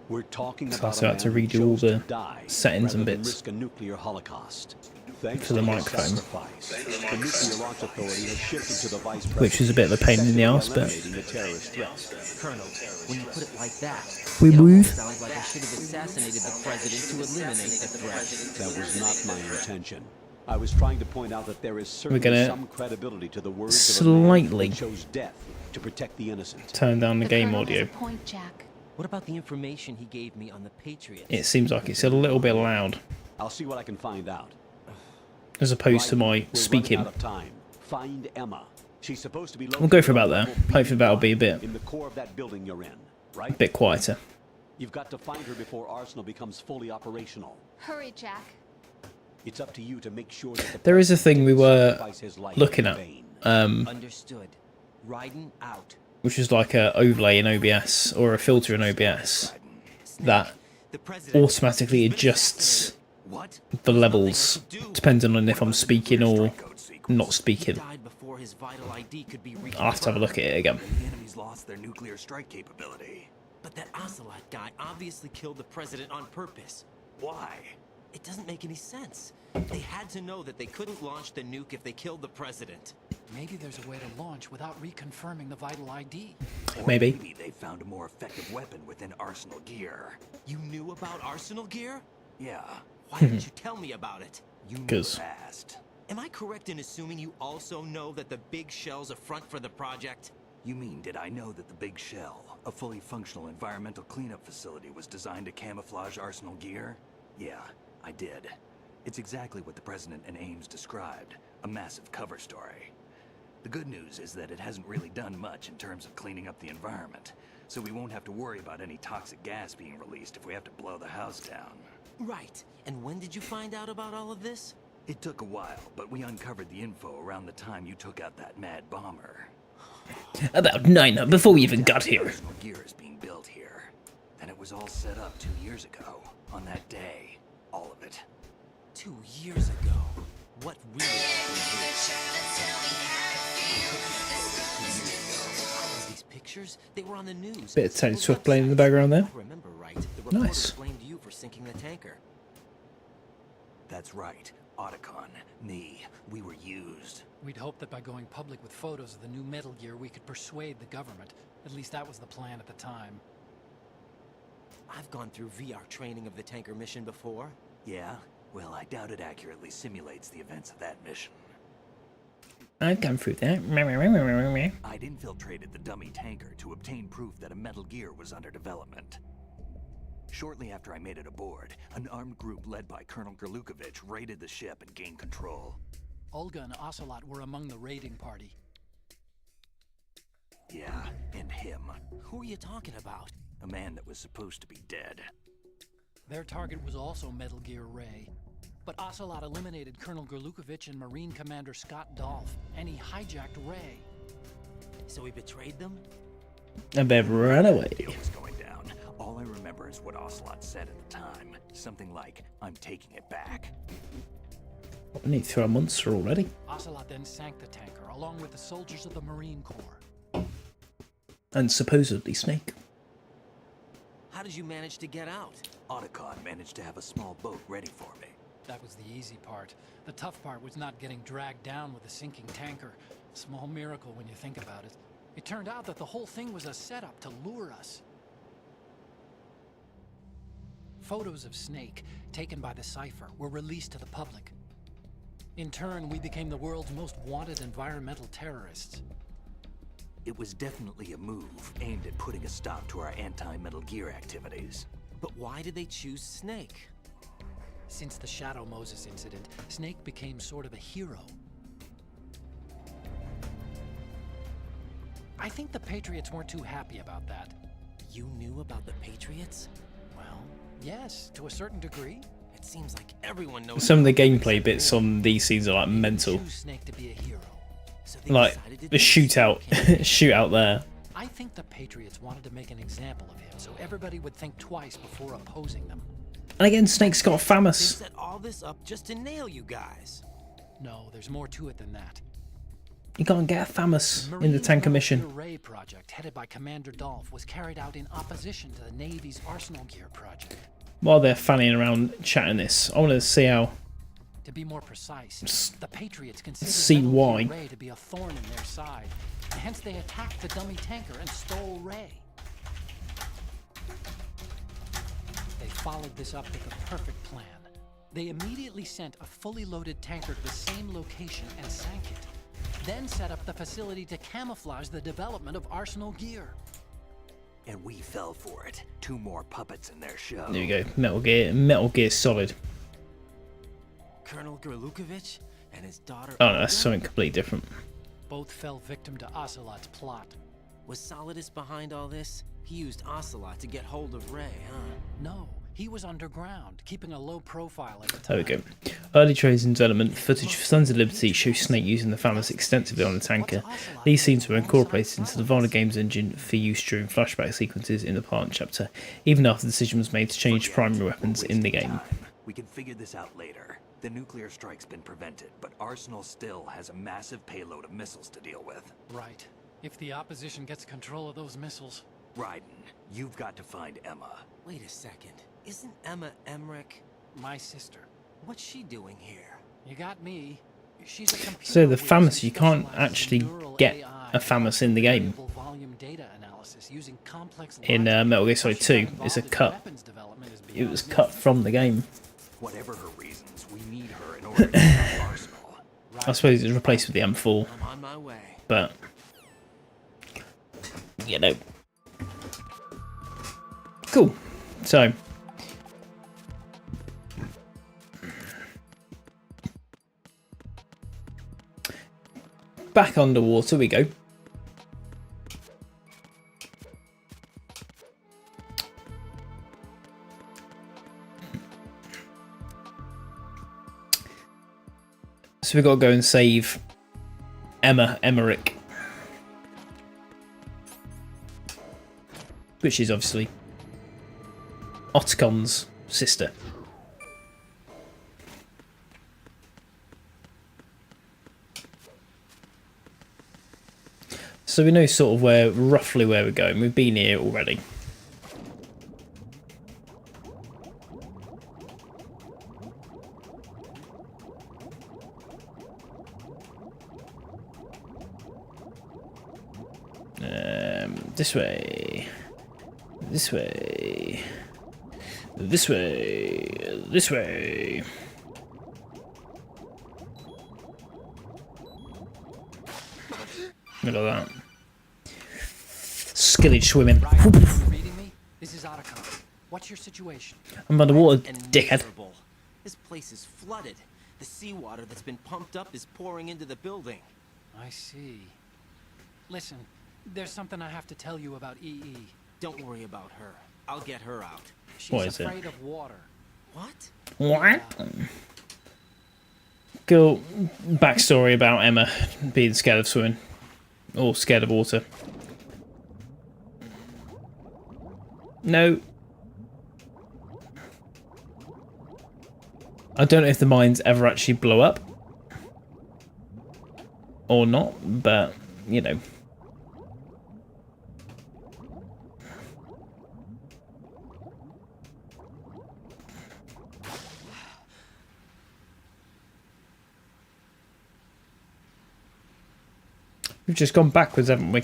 We're talking So I about still a had to man who redo all chose to the die settings and rather than bits. risk a nuclear holocaust. Thanks For the to his microphone. sacrifice, the Nuclear Launch Authority has shifted to the vice president, which is a bit of a pain in the arse, but eliminating the terrorist threat. Colonel, when you put it like that, We it move. almost sounds like I should have assassinated the president to eliminate the threat. That was not my intention. I was trying to point out that there is certainly gonna some credibility to the words of a man slightly who chose death to protect the innocent. turn down the game Colonel audio. has a point, Jack. What about the information he gave me on the Patriots? It seems like it's a little bit loud I'll see what I can find out. as opposed to Right, my we're running speaking. out of time. Find Emma. She's supposed to be We'll go for about located there. on level Hopefully that'll be a B5 bit in the core of that building you're in, right? a bit quieter. You've got to find her before Arsenal becomes fully operational. Hurry, Jack. It's up to you to make sure that the There is a thing we were sacrifice his life looking in at, vain. Understood. Raiden out. which is like a overlay in OBS or a filter in OBS that The president automatically adjusts What? the levels depending on if I'm speaking or not speaking. died before his vital ID could be I'll have to have a look at it again. The enemy's lost their nuclear strike capability. But that Ocelot guy obviously killed the president on purpose. Why? It doesn't make any sense. They had to know that they couldn't launch the nuke if they killed the president. Maybe there's a way to launch without reconfirming the vital ID. Or Maybe. maybe they found a more effective weapon within Arsenal gear. You knew about Arsenal gear? Yeah, Why didn't you tell me about it? you 'Cause- never asked. Am I correct in assuming you also know that the big shell's a front for the project? You mean, did I know that the Big Shell, a fully functional environmental cleanup facility, was designed to camouflage Arsenal gear? Yeah, I did. It's exactly what the President and Ames described, a massive cover story. The good news is that it hasn't really done much in terms of cleaning up the environment, so we won't have to worry about any toxic gas being released if we have to blow the house down. Right. And when did you find out about all of this? It took a while, but we uncovered the info around the time you took out that mad bomber. About 9 before we even got here. Arsenal gear is being built here. And it was all set up 2 years ago, on that day. All of it. 2 years ago. What really happened? These pictures, they were on the news. Bit of Tony People's Swift playing in the websites. background there. If I remember right, the reporter Nice. blamed you for sinking the tanker. That's right. Otacon, me, we were used. We'd hoped that by going public with photos of the new Metal Gear, we could persuade the government. At least that was the plan at the time. I've gone through VR training of the tanker mission before. Yeah? Well, I doubt it accurately simulates the events of that mission. I've gone through that. I'd infiltrated the dummy tanker to obtain proof that a Metal Gear was under development. Shortly after I made it aboard, an armed group led by Colonel Gerlukovich raided the ship and gained control. Olga and Ocelot were among the raiding party. Yeah, and him. Who are you talking about? A man that was supposed to be dead. Their target was also Metal Gear Ray. But Ocelot eliminated Colonel Gerlukovich and Marine Commander Scott Dolph, and he hijacked Ray. So he betrayed them? And they've run away. Deal was going down. All I remember is what Ocelot said at the time. Something like, "I'm taking it back." We need to throw a monster already. Ocelot then sank the tanker, along with the soldiers of the Marine Corps. And supposedly Snake. How did you manage to get out? Otacon managed to have a small boat ready for me. That was the easy part. The tough part was not getting dragged down with a sinking tanker. Small miracle when you think about it. It turned out that the whole thing was a setup to lure us. Photos of Snake, taken by the Cypher, were released to the public. In turn, we became the world's most wanted environmental terrorists. It was definitely a move aimed at putting a stop to our anti-Metal Gear activities. But why did they choose Snake? Since the Shadow Moses incident, Snake became sort of a hero. I think the Patriots weren't too happy about that. You knew about the Patriots? Well, yes, to a certain degree. It seems like everyone knows. Some of the gameplay bits on these scenes are like mental. Choose Snake to be a hero. So they Like decided to the do shootout, shootout there. I think the Patriots wanted to make an example of him, so everybody would think twice before opposing them. And again, Snake's got They famous. set all this up just to nail you guys. No, there's more to it than that. You can't get famous in the Marine's tanker Metal mission. Gear Ray project, headed by Commander Dolph, was carried out in opposition to the Navy's Arsenal Gear project. While they're fanning around chatting this, I want to see how. To be more precise, the Patriots considered see Metal why. Gear Ray to be a thorn in their side, and hence they attacked the dummy tanker and stole Ray. They followed this up with a perfect plan. They immediately sent a fully loaded tanker to the same location and sank it. Then set up the facility to camouflage the development of Arsenal Gear. And we fell for it. 2 more puppets in their show. There you go, Metal Gear Solid. Colonel Gerlukovich and his daughter. Oh no, that's Olga? something completely different. Both fell victim to Ocelot's plot. Was Solidus behind all this? He used Ocelot to get hold of Ray, huh? No, he was underground, keeping a low profile at the time. There we go. Early trailers in development, footage of Sons of Liberty shows Snake using the famous extensively on the tanker. These scenes were incorporated into the Volna Games engine for use during flashback sequences in the part chapter, even after the decision was made to change primary weapons in the game. We can figure this out later. The nuclear strike's been prevented, but Arsenal still has a massive payload of missiles to deal with. Right. If the opposition gets control of those missiles. Raiden, you've got to find Emma. Wait a second. Isn't Emma Emmerich? My sister. What's she doing here? You got me. She's a computer So the whiz FAMAS, who you can't specializes actually in neural get AI a FAMAS in the game. variable volume data analysis using complex In logic. Metal Gear Solid 2, it's a cut. It was cut from the game. Whatever her reasons, we need her in order to stop Arsenal. I suppose it's replaced with the M4, I'm on my way. but you know. Cool. So back underwater we go. So we've got to go and save Emma Emmerich, which is obviously Otacon's sister. So we know sort of roughly where we're going. We've been here already. This way. This way. This way. This way. Look at that. Skillage swimming. Right, you reading me? This is Otacon. What's your situation? I'm underwater, And dickhead. miserable. This place is flooded. The seawater that's been pumped up is pouring into the building. I see. Listen, there's something I have to tell you about EE. Don't worry about her. I'll get her out. She's What is it? afraid of water. What? What? Cool backstory about Emma being scared of swimming. Or scared of water. No. I don't know if the mines ever actually blow up. Or not, but, you know. We've just gone backwards, haven't we?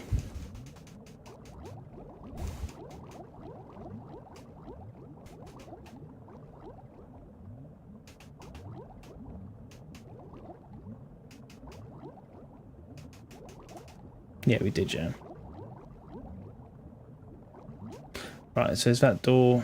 Yeah, we did, yeah. Right, so is that door...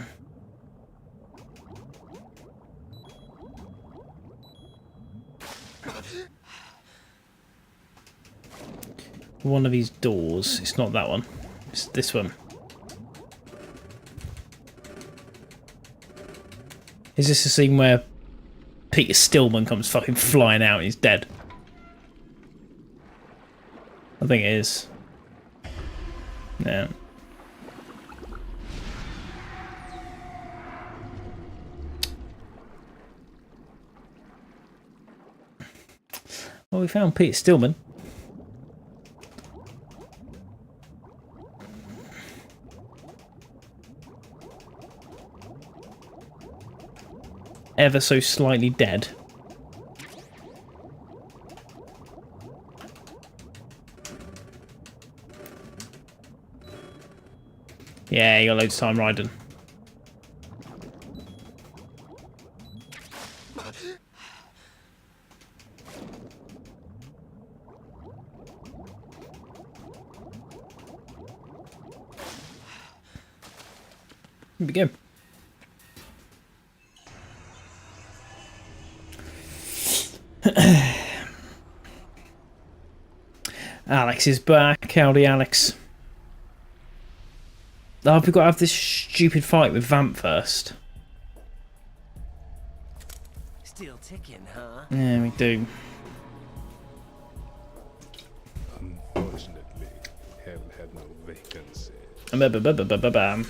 One of these doors. It's not that one. It's this one. Is this the scene where Peter Stillman comes fucking flying out and he's dead? I think it is. Yeah. Well, we found Peter Stillman. Ever so slightly dead. Yeah, you got loads of time riding. Here we go. Alex is back. Howdy, Alex. Oh, we've got to have this stupid fight with Vamp first. Still ticking, huh? Yeah, we do. Unfortunately, hell had no vacancy. Bam.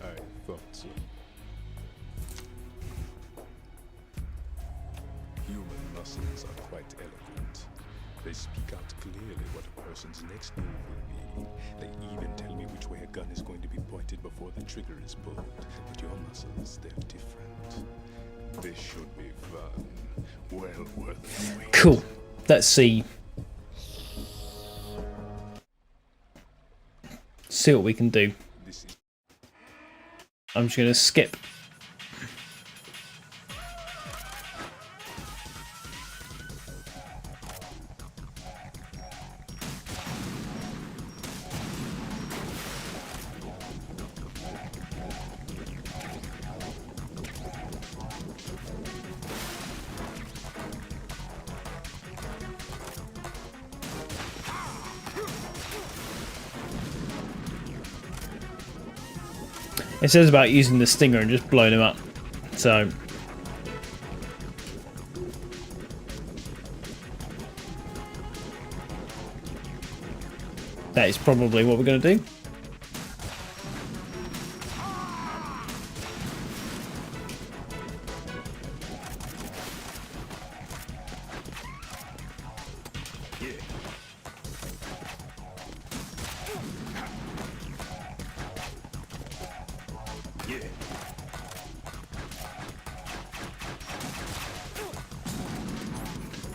I thought so. Human muscles are quite eloquent. They speak out clearly what a person's next move will be. They even tell me which way a gun is going to be pointed before the trigger is pulled. But your muscles, they're different. This should be fun. Well worth the wait. Cool. Let's see. See what we can do. I'm just going to skip. It says about using the stinger and just blowing him up, so that is probably what we're going to do.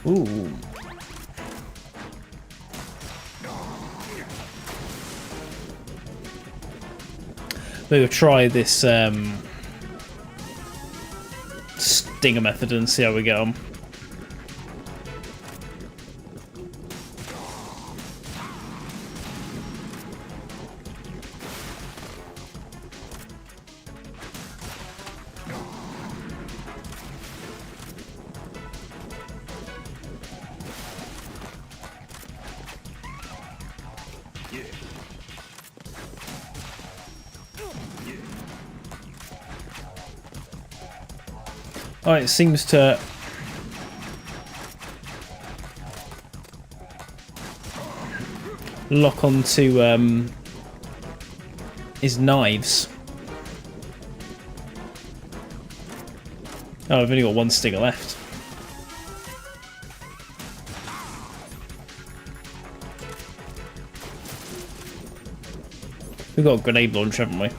Ooh. We'll try this stinger method and see how we get on. Alright, it seems to lock onto his knives. Oh, I've only got one stinger left. We've got a grenade launcher, haven't we?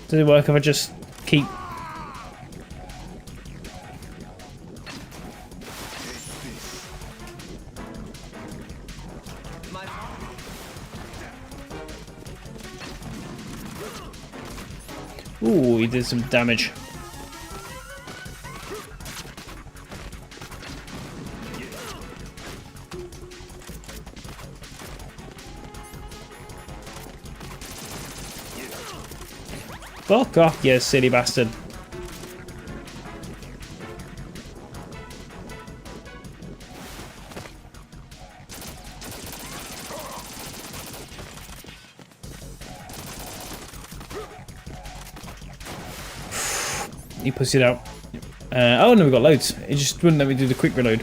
Does it work if I just keep... Ooh, he did some damage. Fuck off, you silly bastard. He pussied out. Oh no, we got loads. It just wouldn't let me do the quick reload.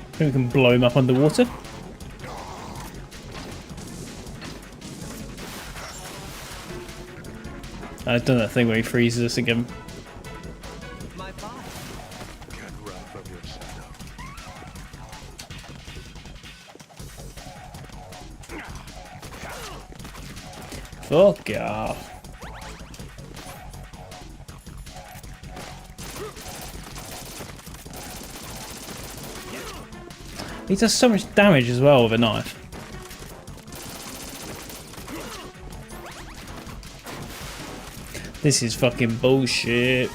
I think we can blow him up underwater. I've done that thing where he freezes us again. Can't run from your shadow. Fuck off. He does so much damage as well with a knife. This is fucking bullshit.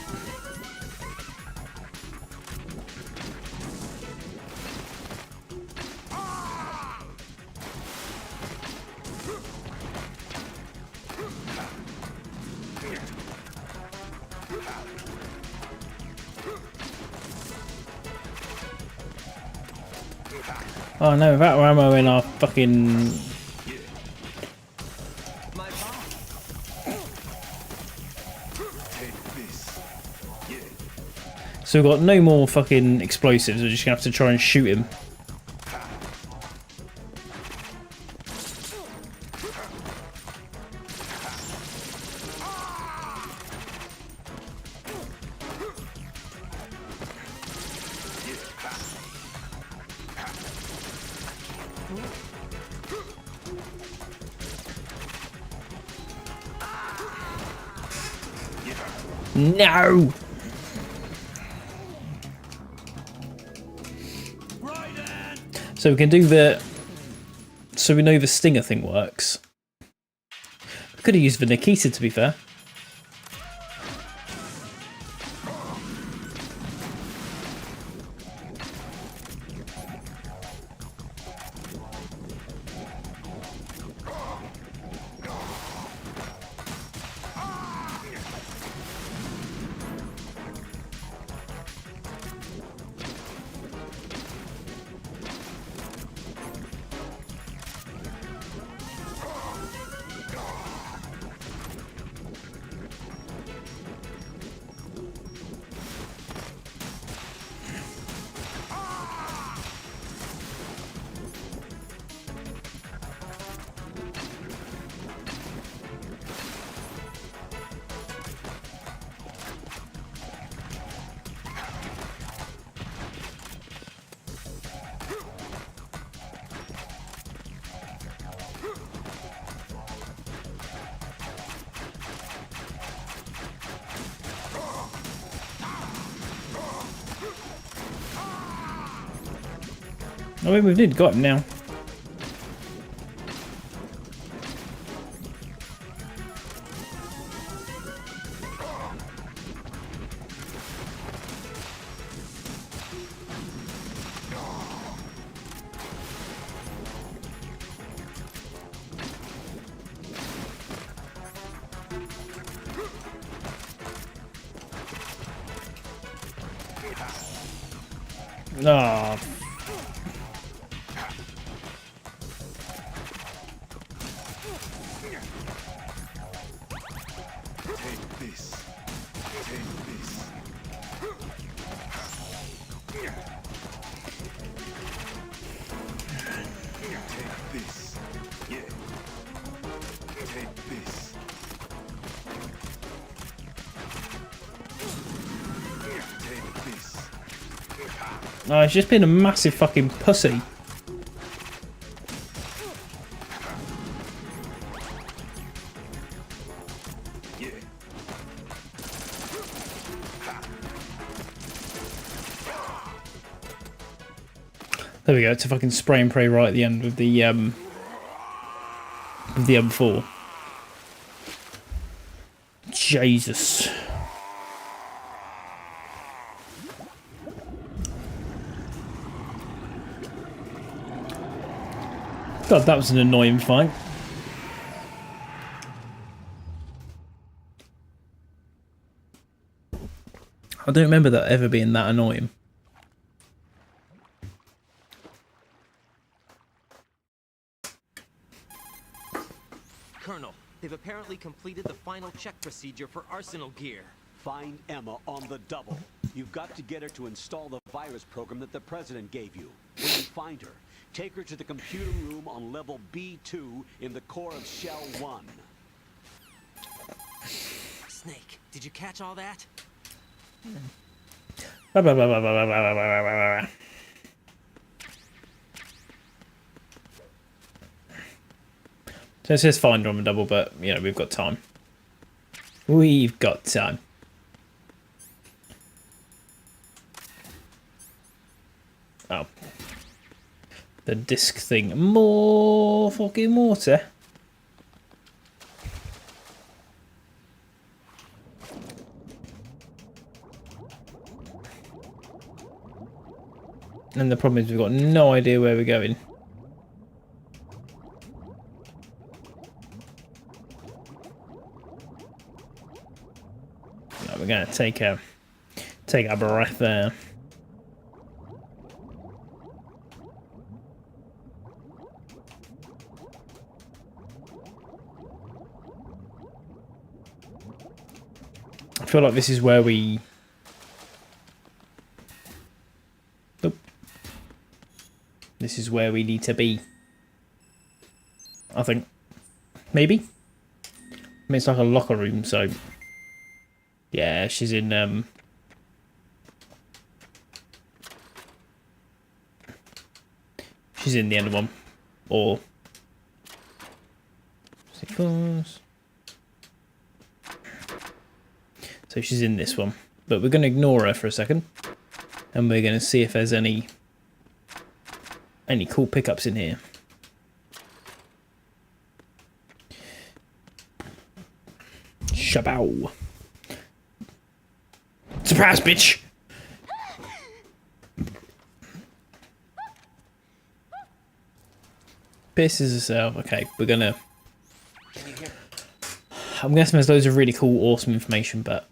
Oh no, without ammo in our fucking... So we've got no more fucking explosives, we're just gonna have to try and shoot him. No! So we can do the... So we know the stinger thing works. We could have used the Nikita, to be fair. I mean, we've got him now. Ah. Take this. Take this. Take this. Yeah. Take this. Take this. Oh, it's just been a massive fucking pussy. Yeah. There we go. It's a fucking spray and pray right at the end with the M4. Jesus. God, that was an annoying fight. I don't remember that ever being that annoying. Colonel, they've apparently completed the final check procedure for arsenal gear. Find Emma on the double. You've got to get her to install the virus program that the President gave you. When you find her, take her to the computer room on level B2 in the core of Shell 1. Snake, did you catch all that? So it says find her on the double, but, you know, we've got time. We've got time. Oh. The disc thing. More fucking water. And the problem is we've got no idea where we're going. No, we're going to take our breath there. I feel like this is where we... Nope. This is where we need to be. I think. Maybe? I mean, it's like a locker room, so... Yeah, she's in, she's in the end one. Or... So she's in this one. But we're going to ignore her for a second. And we're going to see if there's any cool pickups in here. Shabow. Surprise, bitch! Pisses herself. Okay, we're going to... I'm guessing there's loads of really cool, awesome information, but...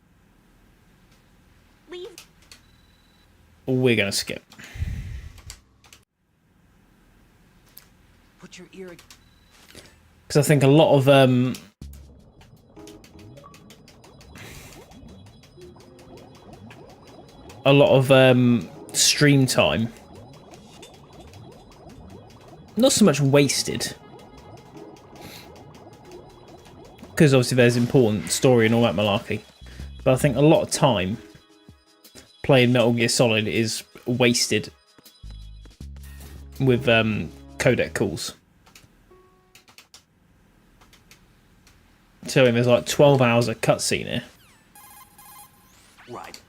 We're going to skip. Put your ear... Because I think a lot of... stream time, not so much wasted, because obviously there's important story and all that malarkey, but I think a lot of time playing Metal Gear Solid is wasted with codec calls. So there's like 12 hours of cutscene here. Right.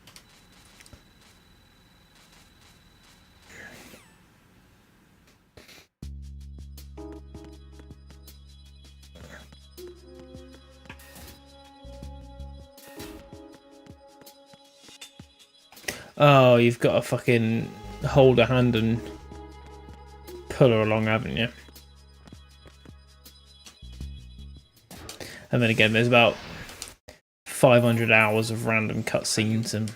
Oh, you've got to fucking hold her hand and pull her along, haven't you? And then again, there's about 500 hours of random cutscenes and...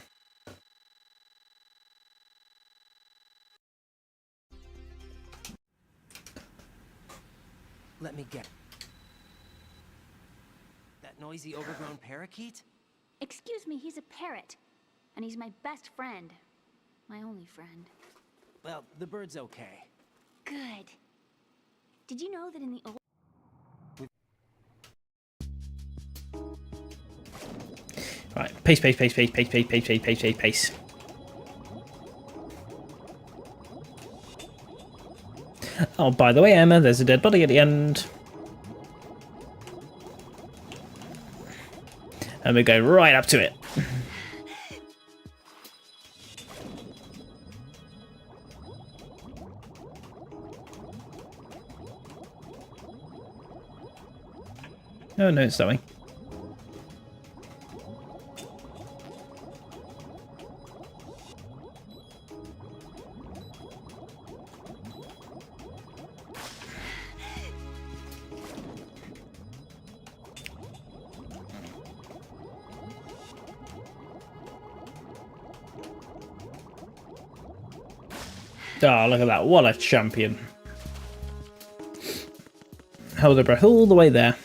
noisy, overgrown parakeet? Excuse me, he's a parrot. And he's my best friend. My only friend. Well, the bird's okay. Good. Did you know that in the old... Right, pace, pace, pace, pace, pace, pace, pace, pace, pace, pace, pace. Oh, by the way, Emma, there's a dead body at the end. And we go right up to it. Oh, no, it's that way. Oh, look at that. What a champion. Hold her breath all the way there.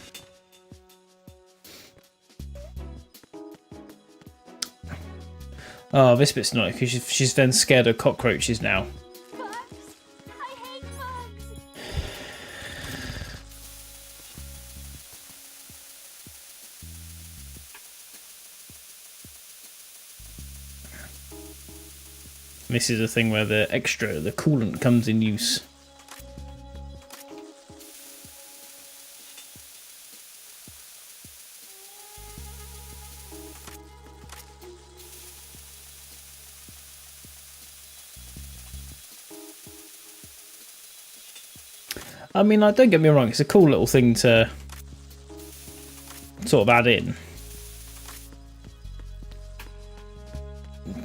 Oh, this bit's not because she's then scared of cockroaches now. Bugs! I hate bugs! This is a thing where the coolant comes in use. I mean, like, don't get me wrong, it's a cool little thing to sort of add in.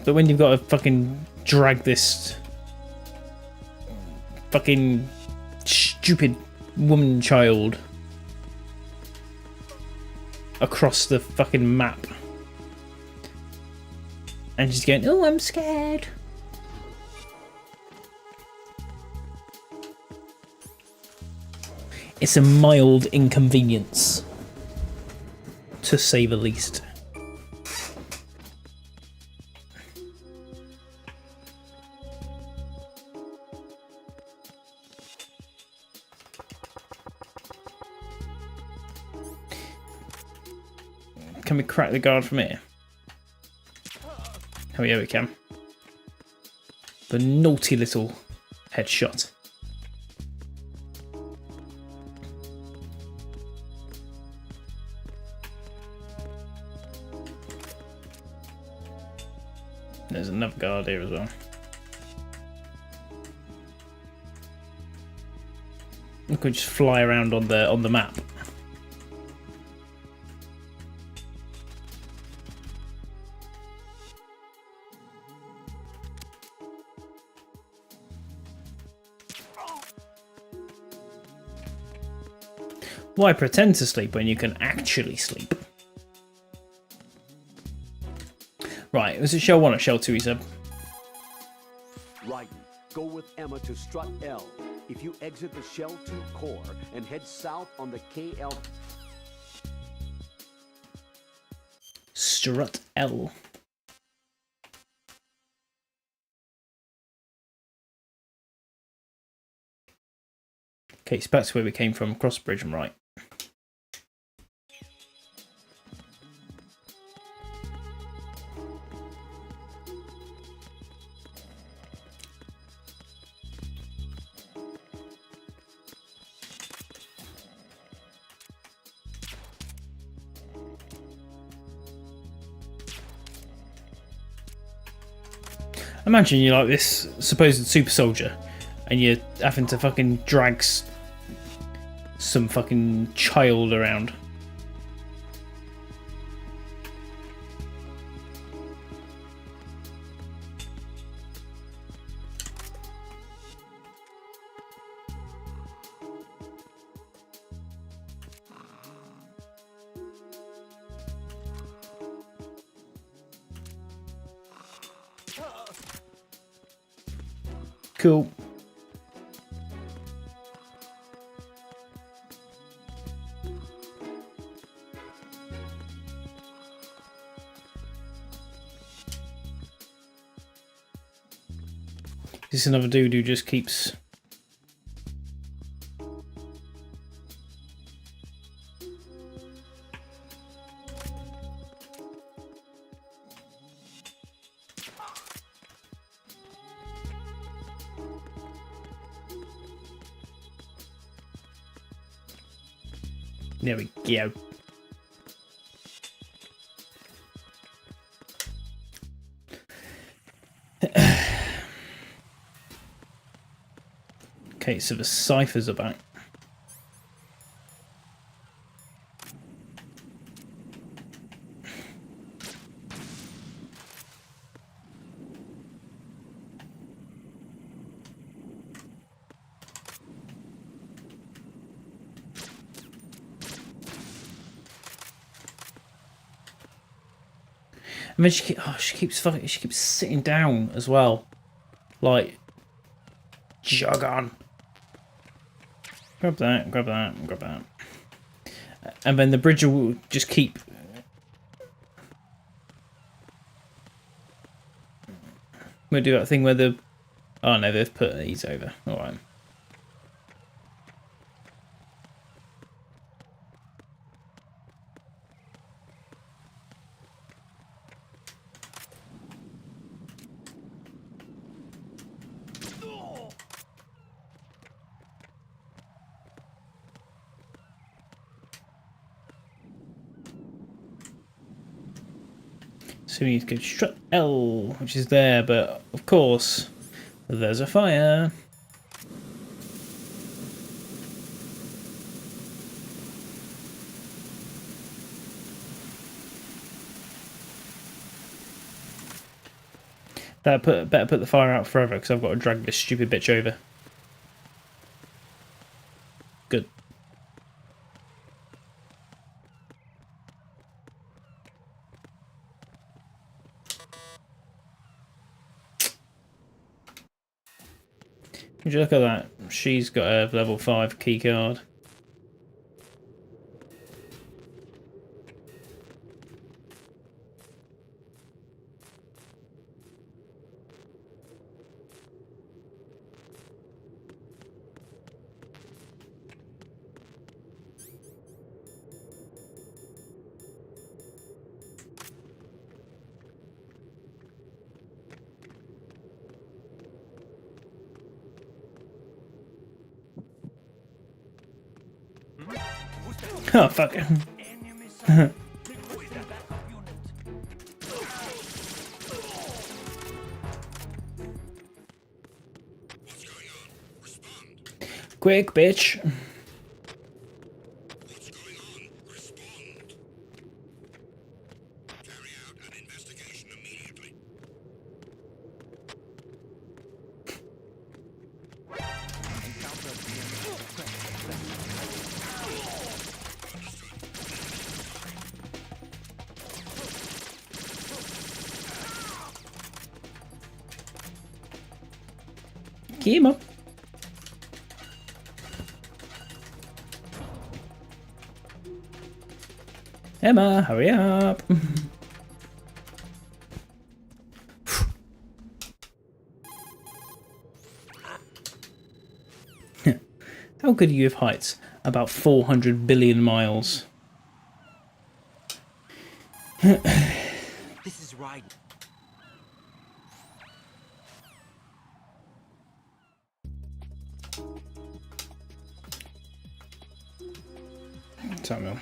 But when you've got to fucking drag this fucking stupid woman child across the fucking map and she's going, oh, I'm scared. It's a mild inconvenience, to say the least. Can we crack the guard from here? Oh yeah, we can. The naughty little headshot. There's another guard here as well. We could just fly around on the map. Why pretend to sleep when you can actually sleep? Right, was it Shell 1 or Shell 2, he said? Raiden, go with Emma to Strut L. If you exit the Shell 2 core and head south on the KL... Strut L. Okay, so back to where we came from, across the bridge and right. Imagine you're like this supposed super soldier and you're having to fucking drag some fucking child around. Cool. This is another dude who just keeps... There we go. Okay, so the ciphers are back. And then she keeps sitting down as well, like jog on. Grab that, grab that, grab that, and then the bridge will just keep. We'll do that thing where the. Oh no, they've put these over. All right. So we need to go strut L, which is there, but of course, there's a fire. Better put the fire out forever, because I've got to drag this stupid bitch over. Good. Would you look at that? She's got a level 5 key card. Oh, fuck. Quick, bitch. What's going on? Respond. Carry out an investigation immediately. Keep him up. Emma, hurry up. How good are you with heights? About 400 billion miles. This is Raiden. Samuel.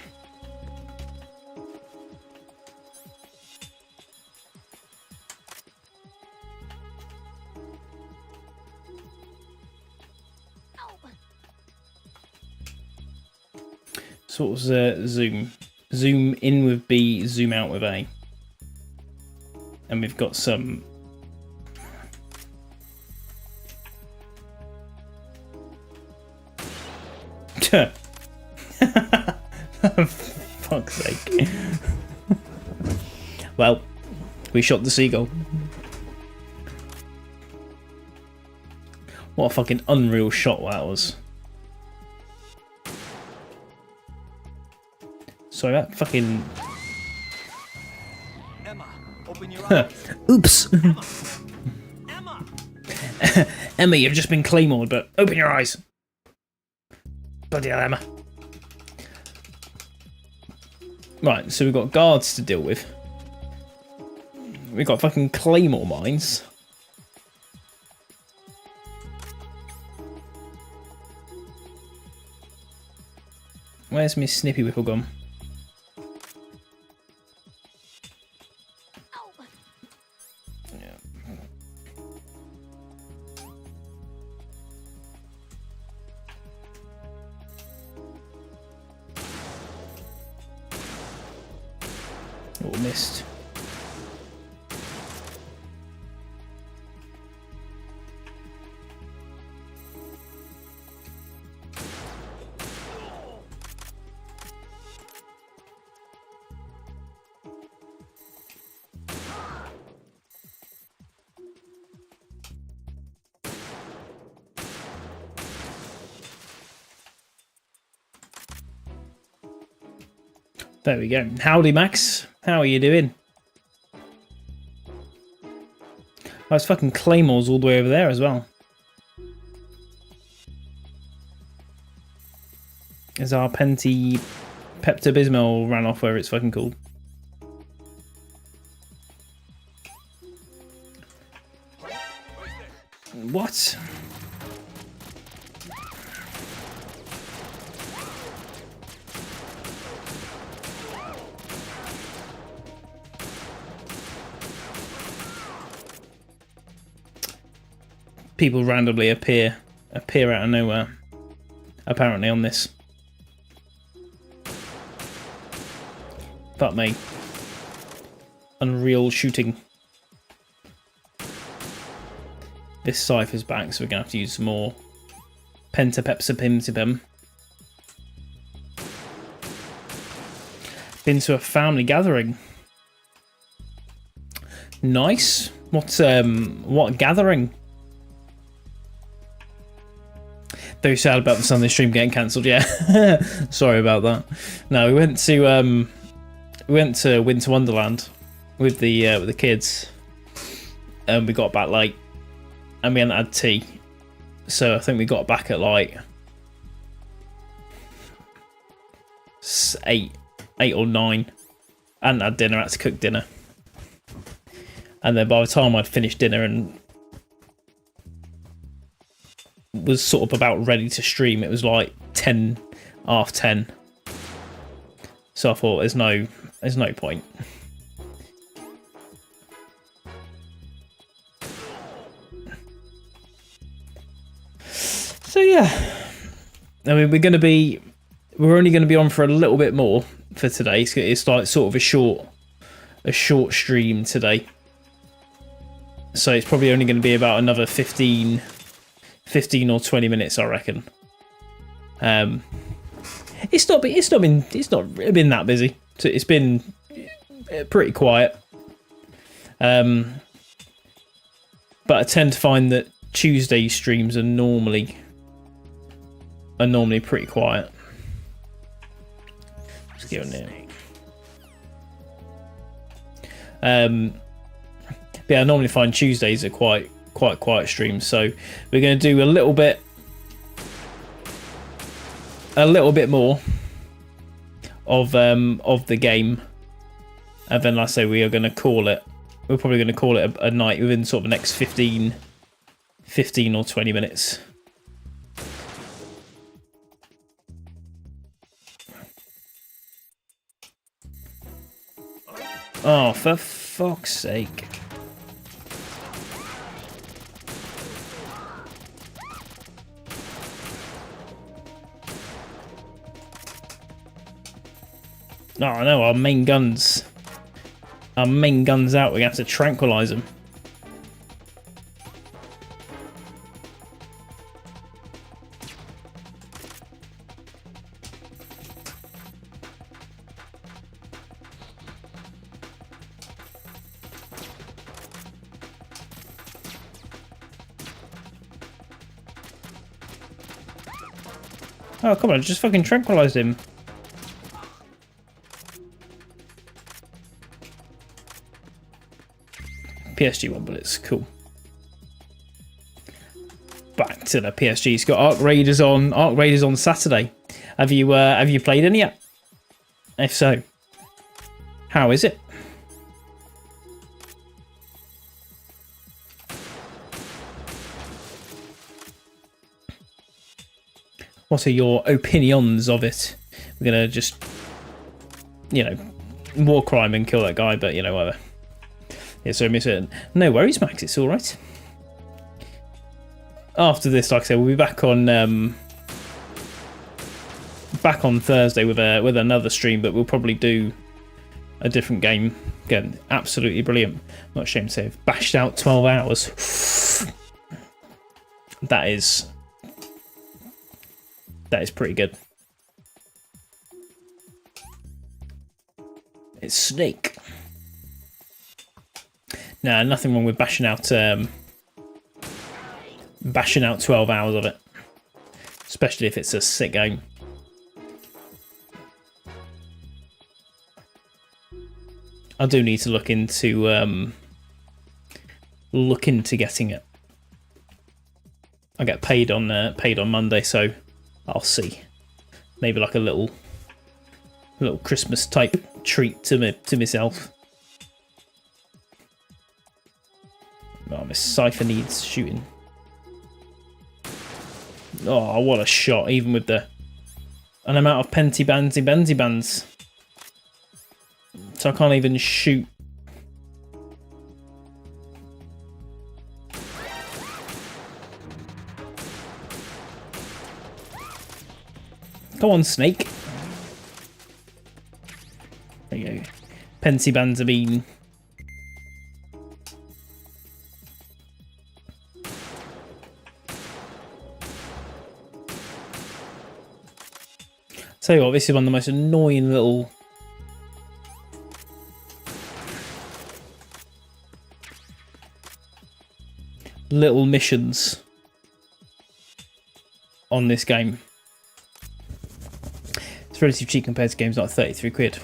Sort of zoom. Zoom in with B, zoom out with A. And we've got some... Fuck's sake. Well, we shot the seagull. What a fucking unreal shot that was. Sorry, that fucking... Emma, open your eyes. Oops. Emma. Emma. Emma, you've just been claymored, but open your eyes. Bloody hell, Emma. Right, so we've got guards to deal with. We've got fucking claymore mines. Where's Miss Snippy Whipple gone? Oh, missed. There we go. Howdy, Max. How are you doing? There's fucking claymores all the way over there as well. Is our Penti Pepto-Bismol ran off, where it's fucking called. What? People randomly appear out of nowhere, apparently, on this. Fuck me. Unreal shooting. This Cypher's back, so we're gonna have to use some more Pentapepsipimtipim. Been to a family gathering. Nice. What gathering? Very sad about the Sunday stream getting cancelled. Yeah, sorry about that. No, we went to Winter Wonderland with the kids, and we got back late, and we hadn't had tea, so I think we got back at like 8 or 9. I hadn't had dinner. I had to cook dinner, and then by the time I'd finished dinner and was sort of about ready to stream, it was like 10 after 10. So I thought there's no point. So yeah, I mean we're only going to be on for a little bit more for today. It's like sort of a short stream today. So it's probably only going to be about another 15 or 20 minutes, I reckon. It's not been that busy. It's been pretty quiet. But I tend to find that Tuesday streams are normally pretty quiet. Let's get on there. But yeah, I normally find Tuesdays are quite quiet streams, so we're going to do a little bit more of the game, and then like I say, we are going to call it. We're probably going to call it a night within sort of the next 15 or 20 minutes. Oh, for fuck's sake. Oh no, our main guns out. We have to tranquilize them. Oh, come on, just fucking tranquilize him. PSG 1 bullets, cool. to the PSG's got Arc Raiders on Saturday. Have you played any yet? If so, how is it? What are your opinions of it? We're gonna just, war crime and kill that guy, but whatever. Yeah, so miss it. No worries, Max. It's all right. After this, like I said, we'll be back on Thursday with another stream, but we'll probably do a different game. Again, absolutely brilliant. Not ashamed to say I've bashed out 12 hours. That is pretty good. It's Snake. Nah, nothing wrong with bashing out 12 hours of it, especially if it's a sick game. I do need to look into getting it. I get paid on Monday, so I'll see. Maybe like a little Christmas type treat to myself. Oh, my Cypher needs shooting. Oh, what a shot! Even with an amount of benzy bands, so I can't even shoot. Come on, Snake. There you go. Pensy bands are being. Tell you what, this is one of the most annoying little missions on this game. It's relatively cheap compared to games like 33 quid.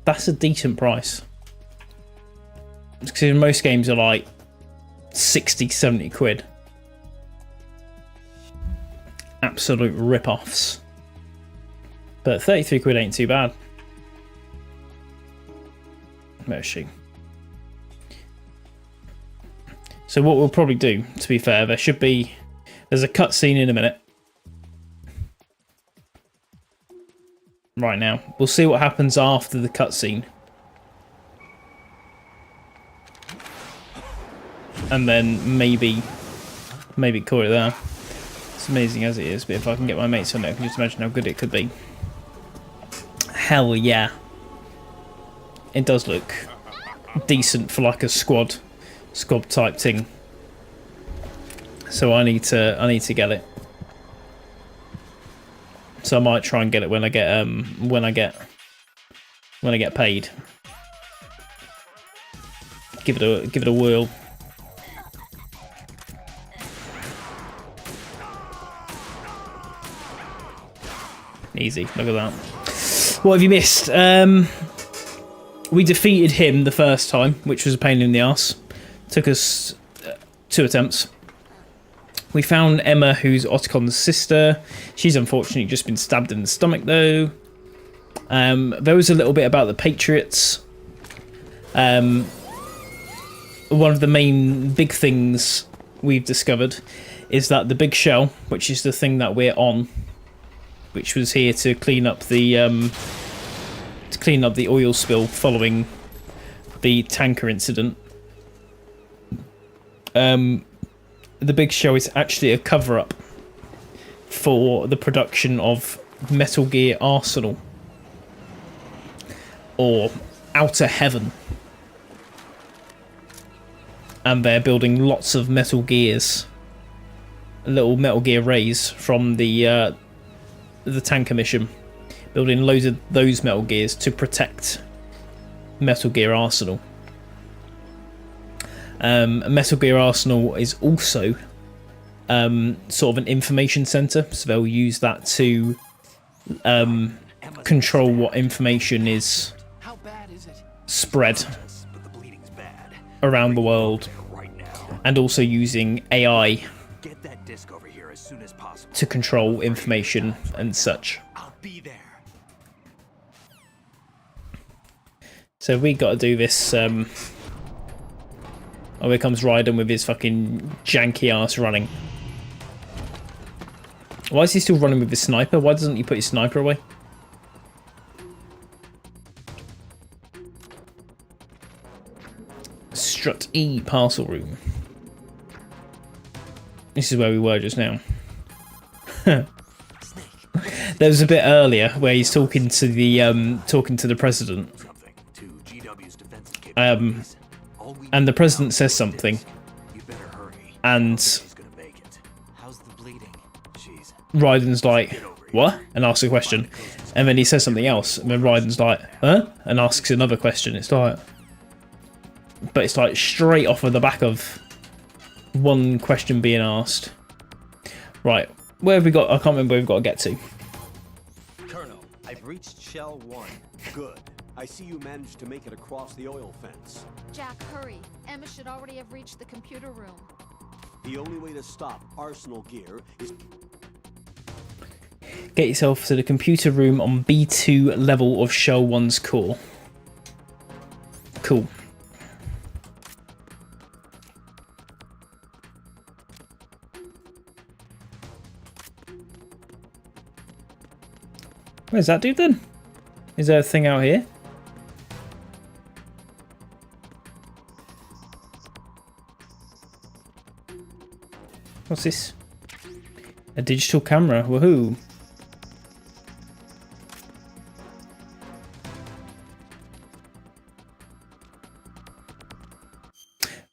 That's a decent price. Because most games are like 60, 70 quid. Absolute rip-offs. But 33 quid ain't too bad. Where is she? So what we'll probably do, to be fair, there's a cutscene in a minute. Right now. We'll see what happens after the cutscene. And then maybe call it there. It's amazing as it is, but if I can get my mates on it, I can just imagine how good it could be. Hell yeah. It does look decent for like a squad type thing. So I need to get it. So I might try and get it when I get paid. Give it a whirl. Easy, look at that. What have you missed? We defeated him the first time, which was a pain in the arse. Took us 2 attempts. We found Emma, who's Oticon's sister. She's unfortunately just been stabbed in the stomach, though. There was a little bit about the Patriots. One of the main big things we've discovered is that the big shell, which is the thing that we're on, which was here to clean up the oil spill following the tanker incident. The big shell is actually a cover-up for the production of Metal Gear Arsenal, or Outer Heaven, and they're building lots of Metal Gears, little Metal Gear Rays from the tanker mission, building loads of those Metal Gears to protect Metal Gear Arsenal. Metal Gear Arsenal is also sort of an information center, so they'll use that to control what information is spread around the world, and also using AI soon as possible. to control information and such. I'll be there. So we got to do this. Oh, here comes Raiden with his fucking janky ass running. Why is he still running with his sniper? Why doesn't he put his sniper away? Strut E parcel room. This is where we were just now. There was a bit earlier where he's talking to the president. And the president says something. And Raiden's like, what? And asks a question. And then he says something else. And then Raiden's like, huh? And asks another question. It's like... But it's like straight off of the back of one question being asked. Right. Where have we got? I can't remember where we've got to get to. Colonel, I've reached Shell 1. Good. I see you managed to make it across the oil fence. Jack, hurry. Emma should already have reached the computer room. The only way to stop Arsenal gear is... Get yourself to the computer room on B2 level of Shell 1's core. Cool. Where's that dude then? Is there a thing out here? What's this? A digital camera. Woohoo!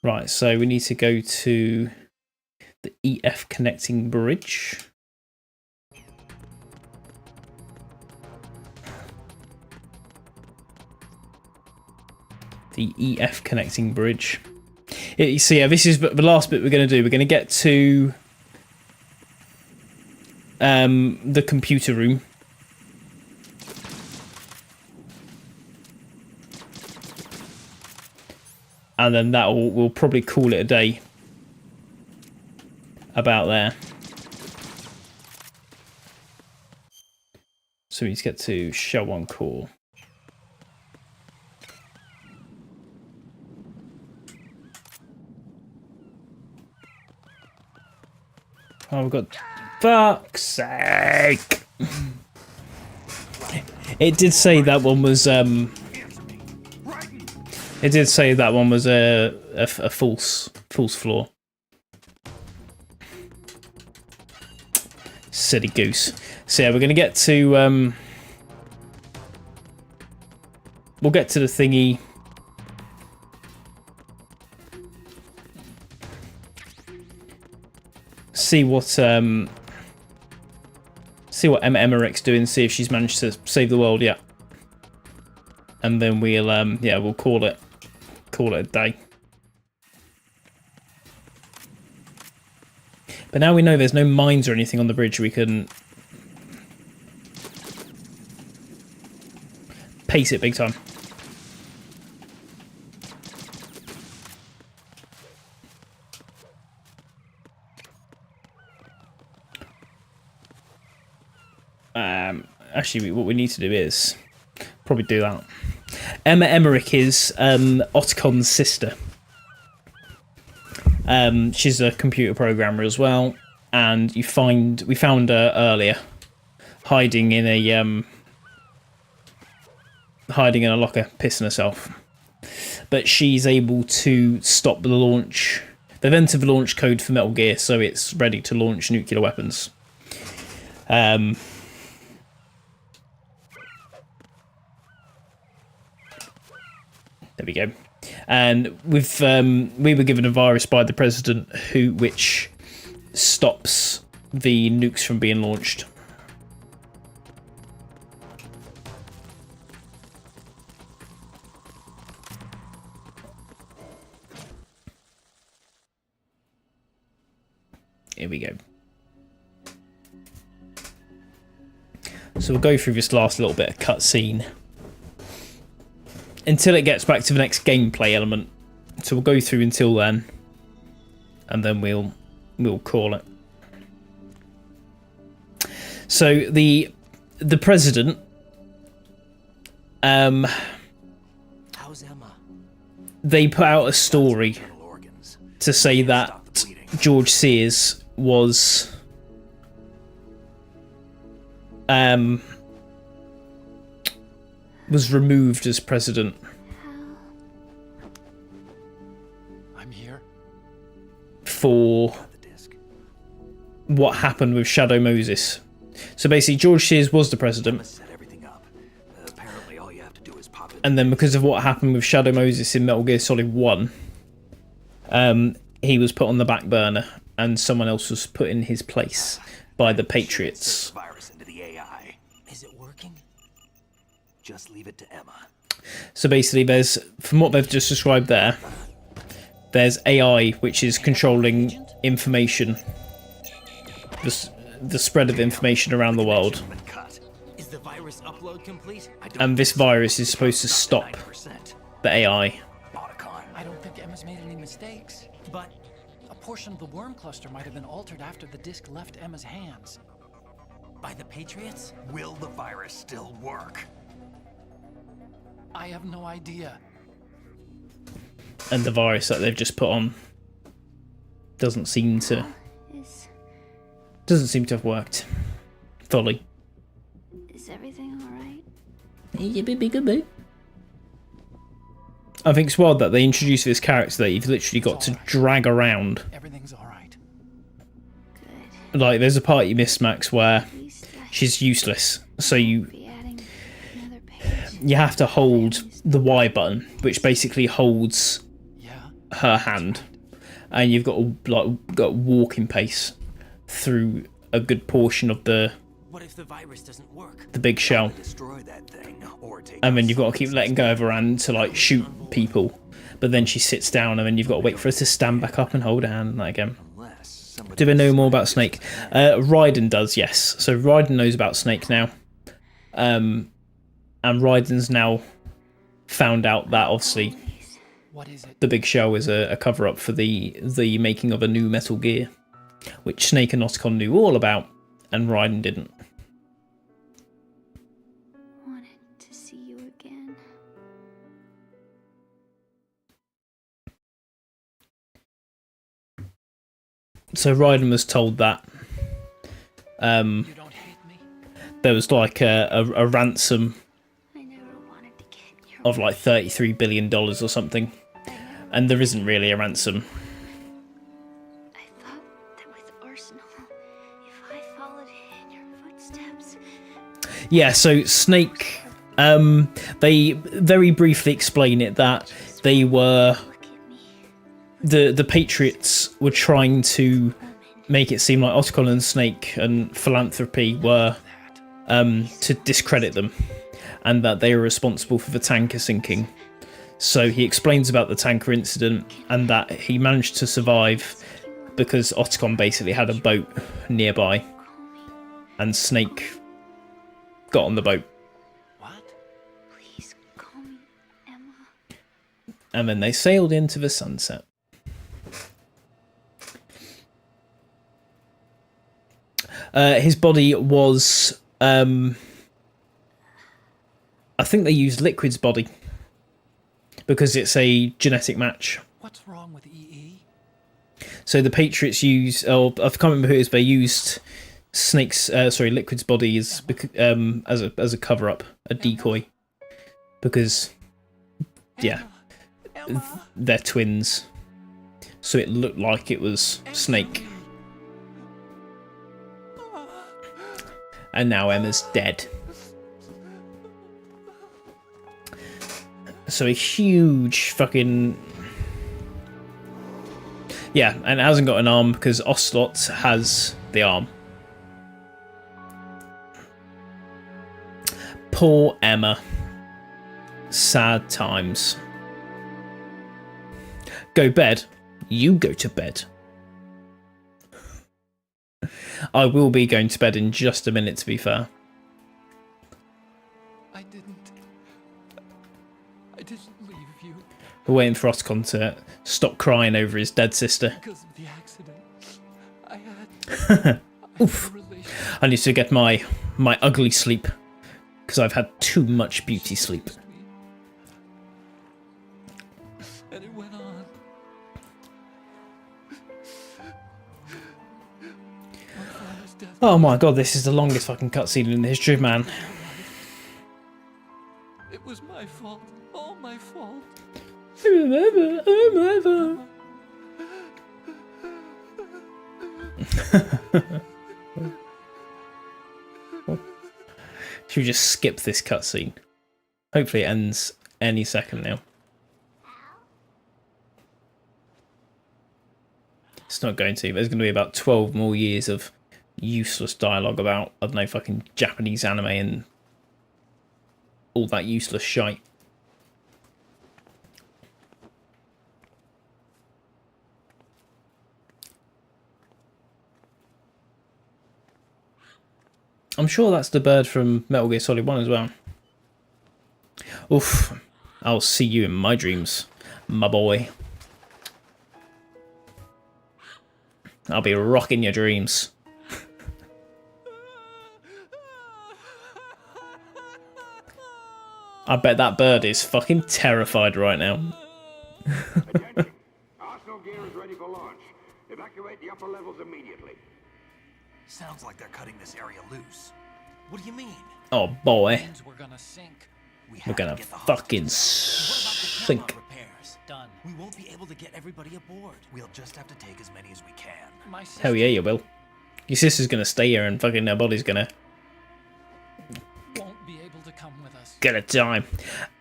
Right, so we need to go to the EF connecting bridge. The EF connecting bridge. So yeah, this is the last bit we're going to do. We're going to get to the computer room. And then we'll probably call it a day about there. So we need to get to Shell 1 core. Oh, we've got... Fuck's sake! It did say that one was, It did say that one was a false floor. Silly goose. So yeah, we're gonna get to, we'll get to the thingy. See what Emma Emmerich's doing, see if she's managed to save the world yet. And then we'll yeah, we'll call it a day. But now we know there's no mines or anything on the bridge, we can pace it big time. Actually, what we need to do is probably do that. Emma Emmerich is Otcon's sister. She's a computer programmer as well, and we found her earlier, hiding in a locker, pissing herself. But she's able to stop the launch. They've entered the launch code for Metal Gear, so it's ready to launch nuclear weapons. There we go. And with we were given a virus by the president which stops the nukes from being launched. Here we go. So we'll go through this last little bit of cutscene until it gets back to the next gameplay element. So we'll go through until then, and then we'll call it. So the president, How's Emma? they put out a story to say that George Sears was removed as president. I'm here. For what happened with Shadow Moses. So basically, George Sears was the president. And then because of what happened with Shadow Moses in Metal Gear Solid 1, he was put on the back burner and someone else was put in his place by the Patriots. Is it working? Just leave it to Emma. So basically, there's, from what they've just described there, there's AI which is controlling information, the spread of information around the world. Is the virus upload complete? And this virus is supposed to stop the AI. I don't think Emma's made any mistakes. But a portion of the worm cluster might have been altered after the disc left Emma's hands. By the Patriots? Will the virus still work? I have no idea. And the virus that they've just put on doesn't seem to have worked fully. Is everything alright? I think it's wild that they introduced this character that you've literally got to drag around. Everything's alright. Like, there's a part you missed, Max, where she's useless. So you have to hold the Y button, which basically holds her hand, and you've got got walking pace through a good portion of the big shell, and then you've got to keep letting go of her hand to like shoot people, but then she sits down and then you've got to wait for her to stand back up and hold her hand like again. Do they know more about Snake? Raiden does, yes. So Raiden knows about Snake now, and Raiden's now found out that obviously the big shell is a cover-up for the making of a new Metal Gear, which Snake and Otacon knew all about, and Raiden didn't. Wanted to see you again. So Raiden was told that there was like a ransom of like $33 billion or something, and there isn't really a ransom. I thought that with Arsenal, if I followed in your footsteps... Yeah, so Snake, they very briefly explain it that they were... The Patriots were trying to make it seem like Otacon and Snake and Philanthropy were to discredit them, and that they were responsible for the tanker sinking. So he explains about the tanker incident and that he managed to survive because Otacon basically had a boat nearby and Snake got on the boat. Please call me Emma. And then they sailed into the sunset. His body was... I think they used Liquid's body because it's a genetic match. What's wrong with EE? So the Patriots used... Oh, I can't remember who it is. They used Liquid's body as a cover-up, a decoy. Because, yeah, they're twins. So it looked like it was Snake. And now Emma's dead. So a huge fucking... Yeah, and it hasn't got an arm because Ocelot has the arm. Poor Emma. Sad times. Go bed. You go to bed. I will be going to bed in just a minute, to be fair. I didn't leave you. We're waiting for Otacon to stop crying over his dead sister. Because of the accident, I had Oof. a relationship I need to get my ugly sleep because I've had too much beauty sleep. And it went on. Oh my god, this is the longest fucking cutscene in the history of man. It was my fault. All my fault. Should we just skip this cutscene? Hopefully it ends any second now. It's not going to. There's going to be about 12 more years of useless dialogue about, I don't know, fucking Japanese anime and all that useless shite. I'm sure that's the bird from Metal Gear Solid 1 as well. Oof. I'll see you in my dreams, my boy. I'll be rocking your dreams. I bet that bird is fucking terrified right now. Attention! Arsenal gear is ready for launch. Evacuate the upper levels immediately. Sounds like they're cutting this area loose. What do you mean? Oh boy. We're gonna sink. We're gonna fucking sink. Repairs. Done. We won't be able to get everybody aboard. We'll just have to take as many as we can. Hell yeah, you will. Your sister's gonna stay here and fucking her body's gonna Won't be able to come with us. get a time.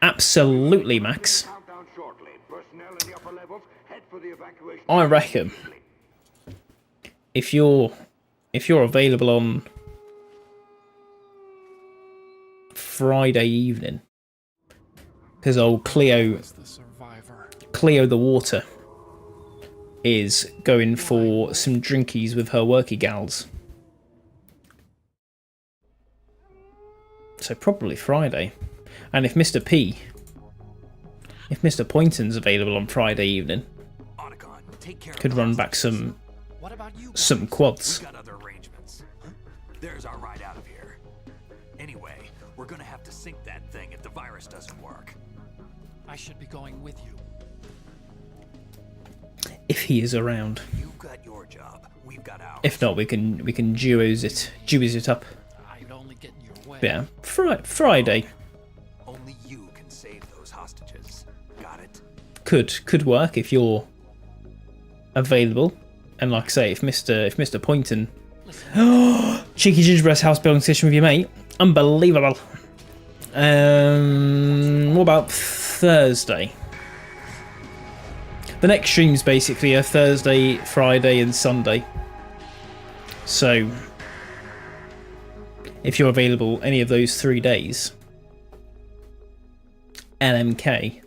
Absolutely, Max. Countdown shortly. Personnel in the upper levels, head for the evacuation. I reckon if you're available on Friday evening, because old Cleo the Water is going for some drinkies with her worky gals. So probably Friday. And if Mr. Poynton's available on Friday evening, could run back some quads. We got other arrangements. There's our ride out of here. Anyway, we're gonna have to sink that thing if the virus doesn't work. I should be going with you. If he is around. You've got your job. We've got ours. If not, we can duos it up. I'd only get in your way. But yeah, Friday Only you can save those hostages. Got it? could work if you're available. And like I say, if Mr. Poynton, cheeky gingerbread house building session with your mate, unbelievable. What about Thursday? The next streams basically are Thursday, Friday, and Sunday. So if you're available any of those 3 days, LMK.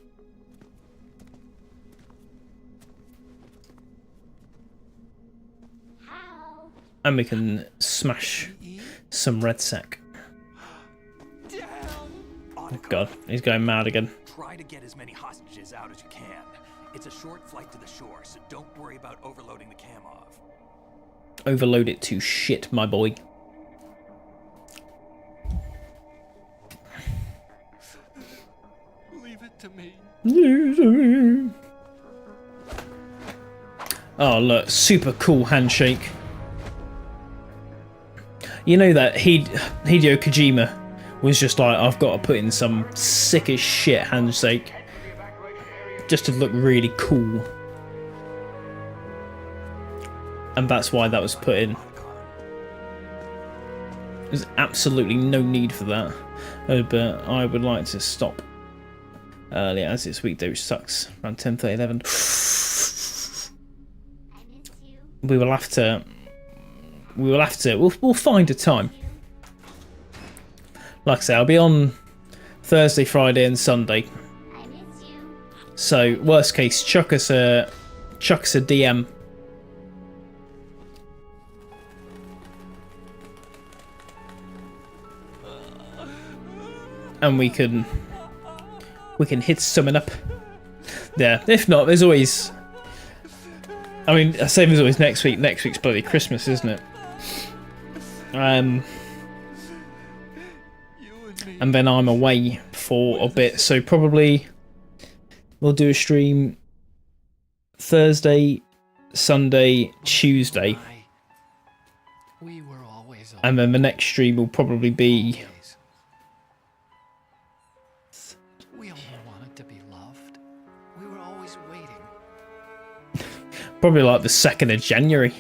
And we can smash some red sack. Oh god, he's going mad again. Try to get as many hostages out as you can. It's a short flight to the shore, so don't worry about overloading the cam off. Overload it to shit, my boy. Leave it to me. Oh look, super cool handshake. You know that Hideo Kojima was just like, I've got to put in some sick as shit handshake just to look really cool. And that's why that was put in. There's absolutely no need for that. But I would like to stop early as this weekday, which sucks. Around 10:30, 11. We'll find a time. Like I say, I'll be on Thursday, Friday, and Sunday. So worst case, chuck us a DM. And we can hit something up. Yeah. If not, there's always. I mean, I say there's always next week. Next week's bloody Christmas, isn't it? and then I'm away for a bit, so probably we'll do a stream Thursday, Sunday, Tuesday, We were always and then the next stream will probably be We only wanted to be loved. We were always waiting. probably like the 2nd of January.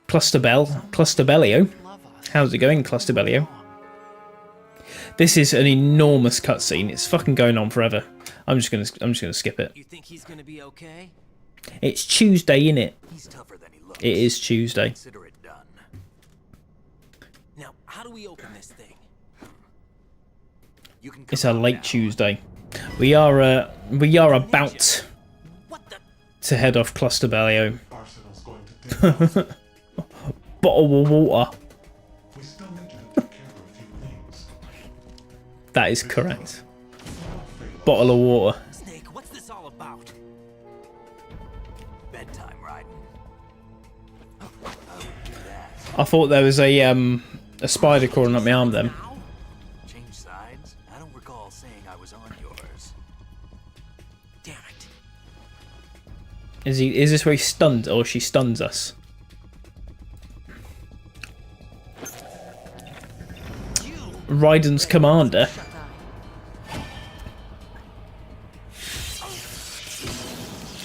Clusterbellio. How's it going, Clusterbellio? This is an enormous cutscene. It's fucking going on forever. I'm just gonna skip it. You think he's gonna be okay? It's Tuesday, innit? He's tougher than he looks. It is Tuesday. Consider it done. Now, how do we open this thing? You can It's a late Tuesday. We are about to head off Clusterbellio. Bottle of water. That is correct. Bottle of water. Snake, what's this all about? Bedtime, Raiden. I would do that. I thought there was a spider crawling up my arm then. Change sides? I don't recall saying I was on yours. Damn it. Is this where he stunned, or she stuns us? Raiden's commander.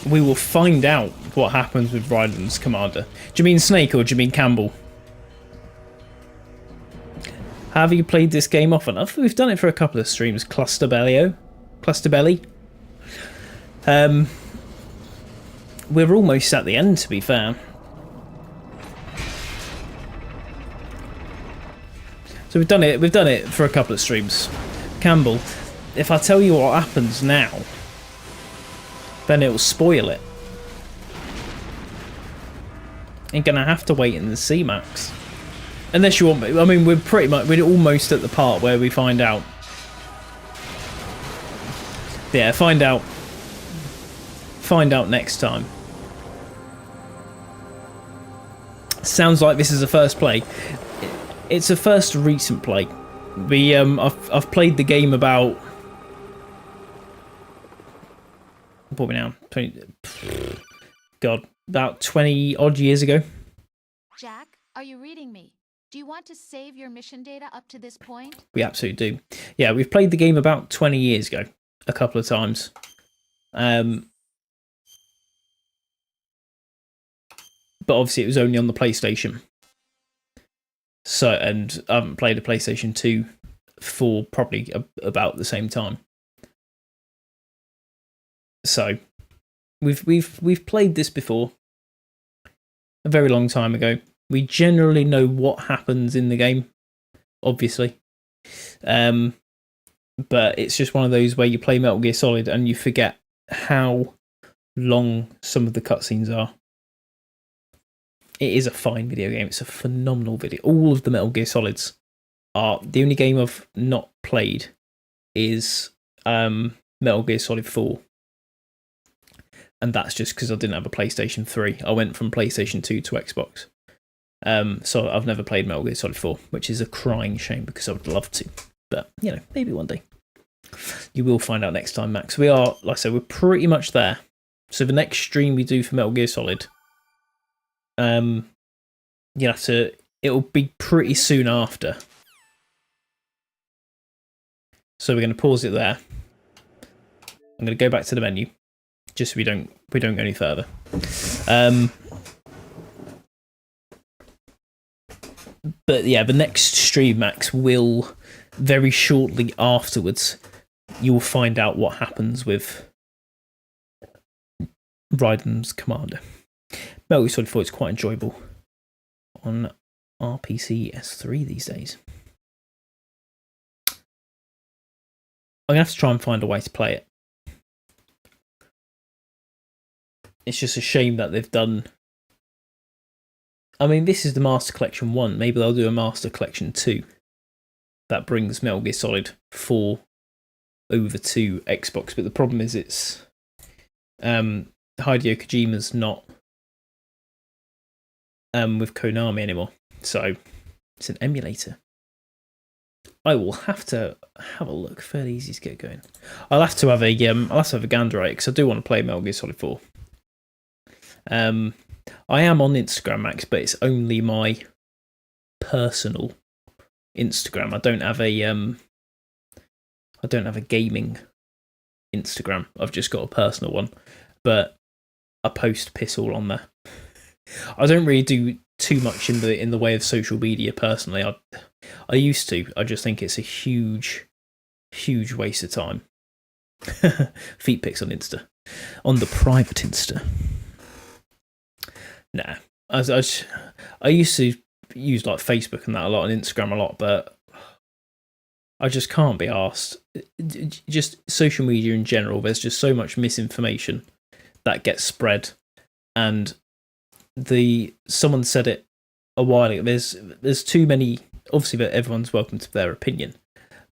We will find out what happens with Raiden's commander. Do you mean Snake or do you mean Campbell? Have you played this game often? We've done it for a couple of streams. Clusterbelly. We're almost at the end, to be fair. So we've done it for a couple of streams. Campbell, if I tell you what happens now, then it'll spoil it. You're gonna have to wait in the C Max. Unless you want me. I mean, we're almost at the part where we find out. Yeah, find out next time. Sounds like this is a first play. It's a first recent play. I've played the game about what are we now? 20. God, about 20 odd years ago. Jack, are you reading me? Do you want to save your mission data up to this point? We absolutely do. Yeah, we've played the game about 20 years ago, a couple of times. But obviously it was only on the PlayStation. So, and I haven't played a PlayStation 2 for probably about the same time. So, we've played this before, a very long time ago. We generally know what happens in the game, obviously. But it's just one of those where you play Metal Gear Solid and you forget how long some of the cutscenes are. It is a fine video game. It's a phenomenal video. All of the Metal Gear Solids are... The only game I've not played is Metal Gear Solid 4. And that's just because I didn't have a PlayStation 3. I went from PlayStation 2 to Xbox. So I've never played Metal Gear Solid 4, which is a crying shame because I would love to. But, you know, maybe one day. You will find out next time, Max. We are, like I said, we're pretty much there. So the next stream we do for Metal Gear Solid... it'll be pretty soon after. So we're going to pause it there. I'm going to go back to the menu, just so we don't go any further. But yeah, the next stream, Max, will very shortly afterwards. You'll find out what happens with Raiden's commander. Metal Gear Solid 4 is quite enjoyable on RPC S3 these days. I'm going to have to try and find a way to play it. It's just a shame that they've done... I mean, this is the Master Collection 1. Maybe they'll do a Master Collection 2. That brings Metal Gear Solid 4 over to Xbox. But the problem is it's... Hideo Kojima's not... with Konami anymore. So it's an emulator. I will have to have a look. Fairly easy to get going. I'll have to have a gander at it because I do want to play Metal Gear Solid 4. I am on Instagram, Max, but it's only my personal Instagram. I don't have a gaming Instagram. I've just got a personal one, but I post piss all on there. I don't really do too much in the way of social media personally. I used to. I just think it's a huge waste of time. Feet pics on Insta, on the private Insta. Nah, I used to use like Facebook and that a lot, and Instagram a lot, but I just can't be arsed. Just social media in general, there's just so much misinformation that gets spread, and someone said it a while ago. There's too many. Obviously, that everyone's welcome to their opinion,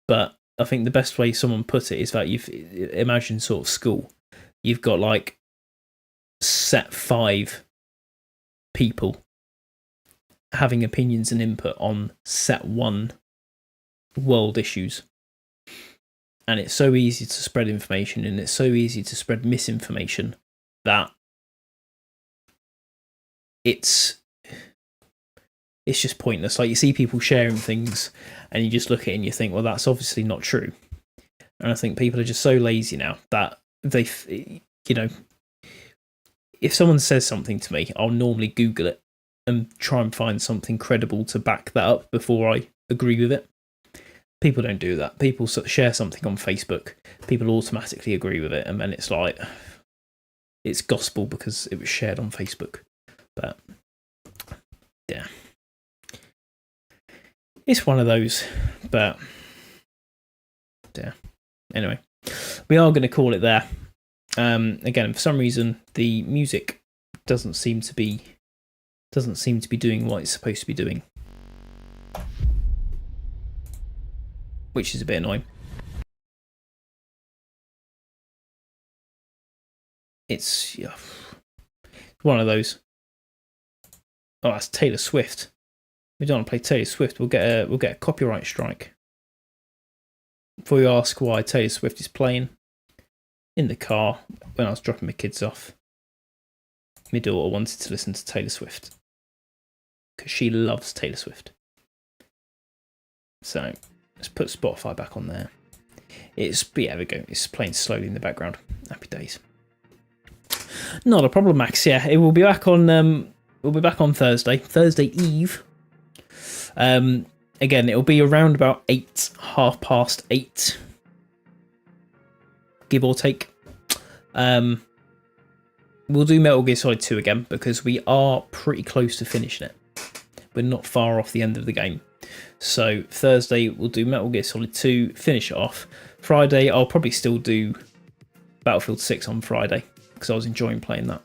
but I think the best way someone put it is that imagine sort of school. You've got like set 5 people having opinions and input on set 1 world issues, and it's so easy to spread information, and it's so easy to spread misinformation that it's just pointless. Like, you see people sharing things and you just look at it and you think, well, that's obviously not true. And I think people are just so lazy now that they, if someone says something to me, I'll normally Google it and try and find something credible to back that up before I agree with it. People don't do that. People share something on Facebook, people automatically agree with it, and then it's like, it's gospel because it was shared on Facebook. But yeah, it's one of those. But yeah, anyway, we are going to call it there. Again, for some reason, the music doesn't seem to be doing what it's supposed to be doing, which is a bit annoying. It's one of those. Oh, that's Taylor Swift. We don't want to play Taylor Swift. We'll get a copyright strike. Before you ask why Taylor Swift is playing in the car when I was dropping my kids off, my daughter wanted to listen to Taylor Swift because she loves Taylor Swift. So let's put Spotify back on there. There we go. It's playing slowly in the background. Happy days. Not a problem, Max. Yeah, it will be back on. We'll be back on Thursday Eve. Again, it'll be around about 8:30, give or take. We'll do Metal Gear Solid 2 again because we are pretty close to finishing it. We're not far off the end of the game. So Thursday we'll do Metal Gear Solid 2, finish it off. Friday I'll probably still do Battlefield 6 on Friday because I was enjoying playing that.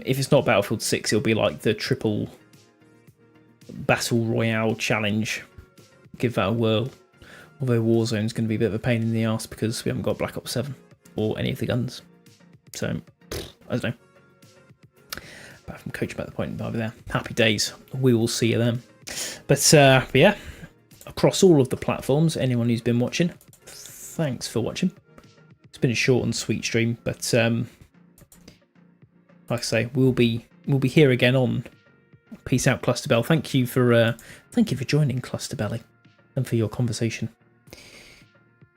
If it's not Battlefield 6, it'll be like the triple Battle Royale challenge. Give that a whirl. Although Warzone's going to be a bit of a pain in the arse because we haven't got Black Ops 7 or any of the guns. So, I don't know. Apart from Coach about the point over there. Happy days. We will see you then. But yeah, across all of the platforms, anyone who's been watching, thanks for watching. It's been a short and sweet stream, but like I say, we'll be here again on Peace Out, Clusterbell. Thank you for joining, Clusterbelly, and for your conversation.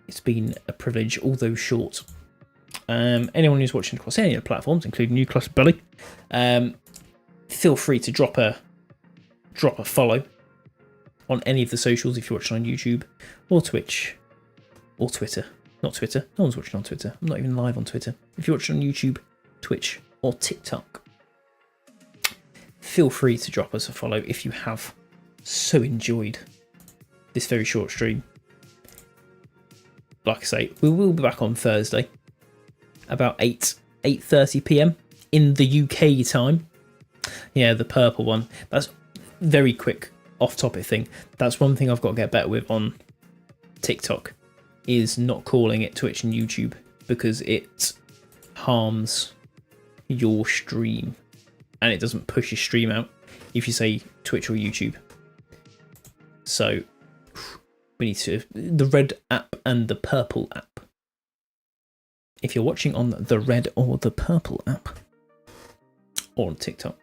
It's been a privilege, although short. Anyone who's watching across any of the platforms, including you, Clusterbelly, feel free to drop a follow on any of the socials if you're watching on YouTube or Twitch or Twitter. Not Twitter. No one's watching on Twitter. I'm not even live on Twitter. If you're watching on YouTube, Twitch, or TikTok, feel free to drop us a follow if you have so enjoyed this very short stream. Like I say, we will be back on Thursday about 8:30 PM in the UK time. Yeah, the purple one. That's very quick off-topic thing. That's one thing I've got to get better with on TikTok, is not calling it Twitch and YouTube because it harms your stream and it doesn't push your stream out. If you say Twitch or YouTube. So we need to the red app and the purple app. If you're watching on the red or the purple app, or on TikTok.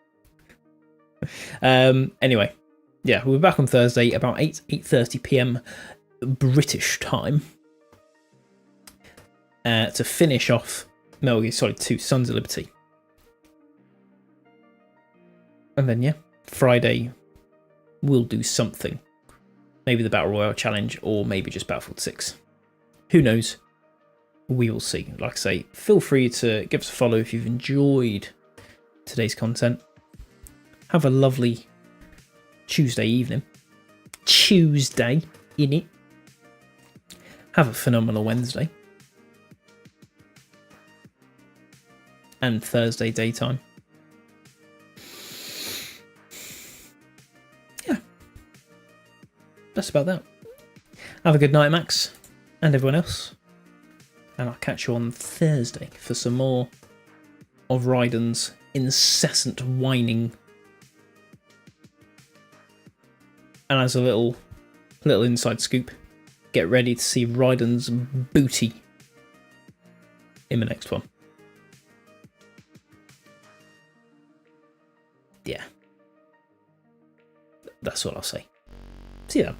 Anyway, yeah, we'll be back on Thursday about 8:30 p.m. British time to finish off Metal Gear Solid 2: Sons of Liberty. And then, yeah, Friday we'll do something. Maybe the Battle Royale Challenge, or maybe just Battlefield 6. Who knows? We will see. Like I say, feel free to give us a follow if you've enjoyed today's content. Have a lovely Tuesday evening. Tuesday, innit? Have a phenomenal Wednesday. And Thursday daytime. Yeah. That's about that. Have a good night, Max. And everyone else. And I'll catch you on Thursday for some more of Raiden's incessant whining. And as a little inside scoop, get ready to see Raiden's booty in the next one. Yeah. That's what I'll say. See you then.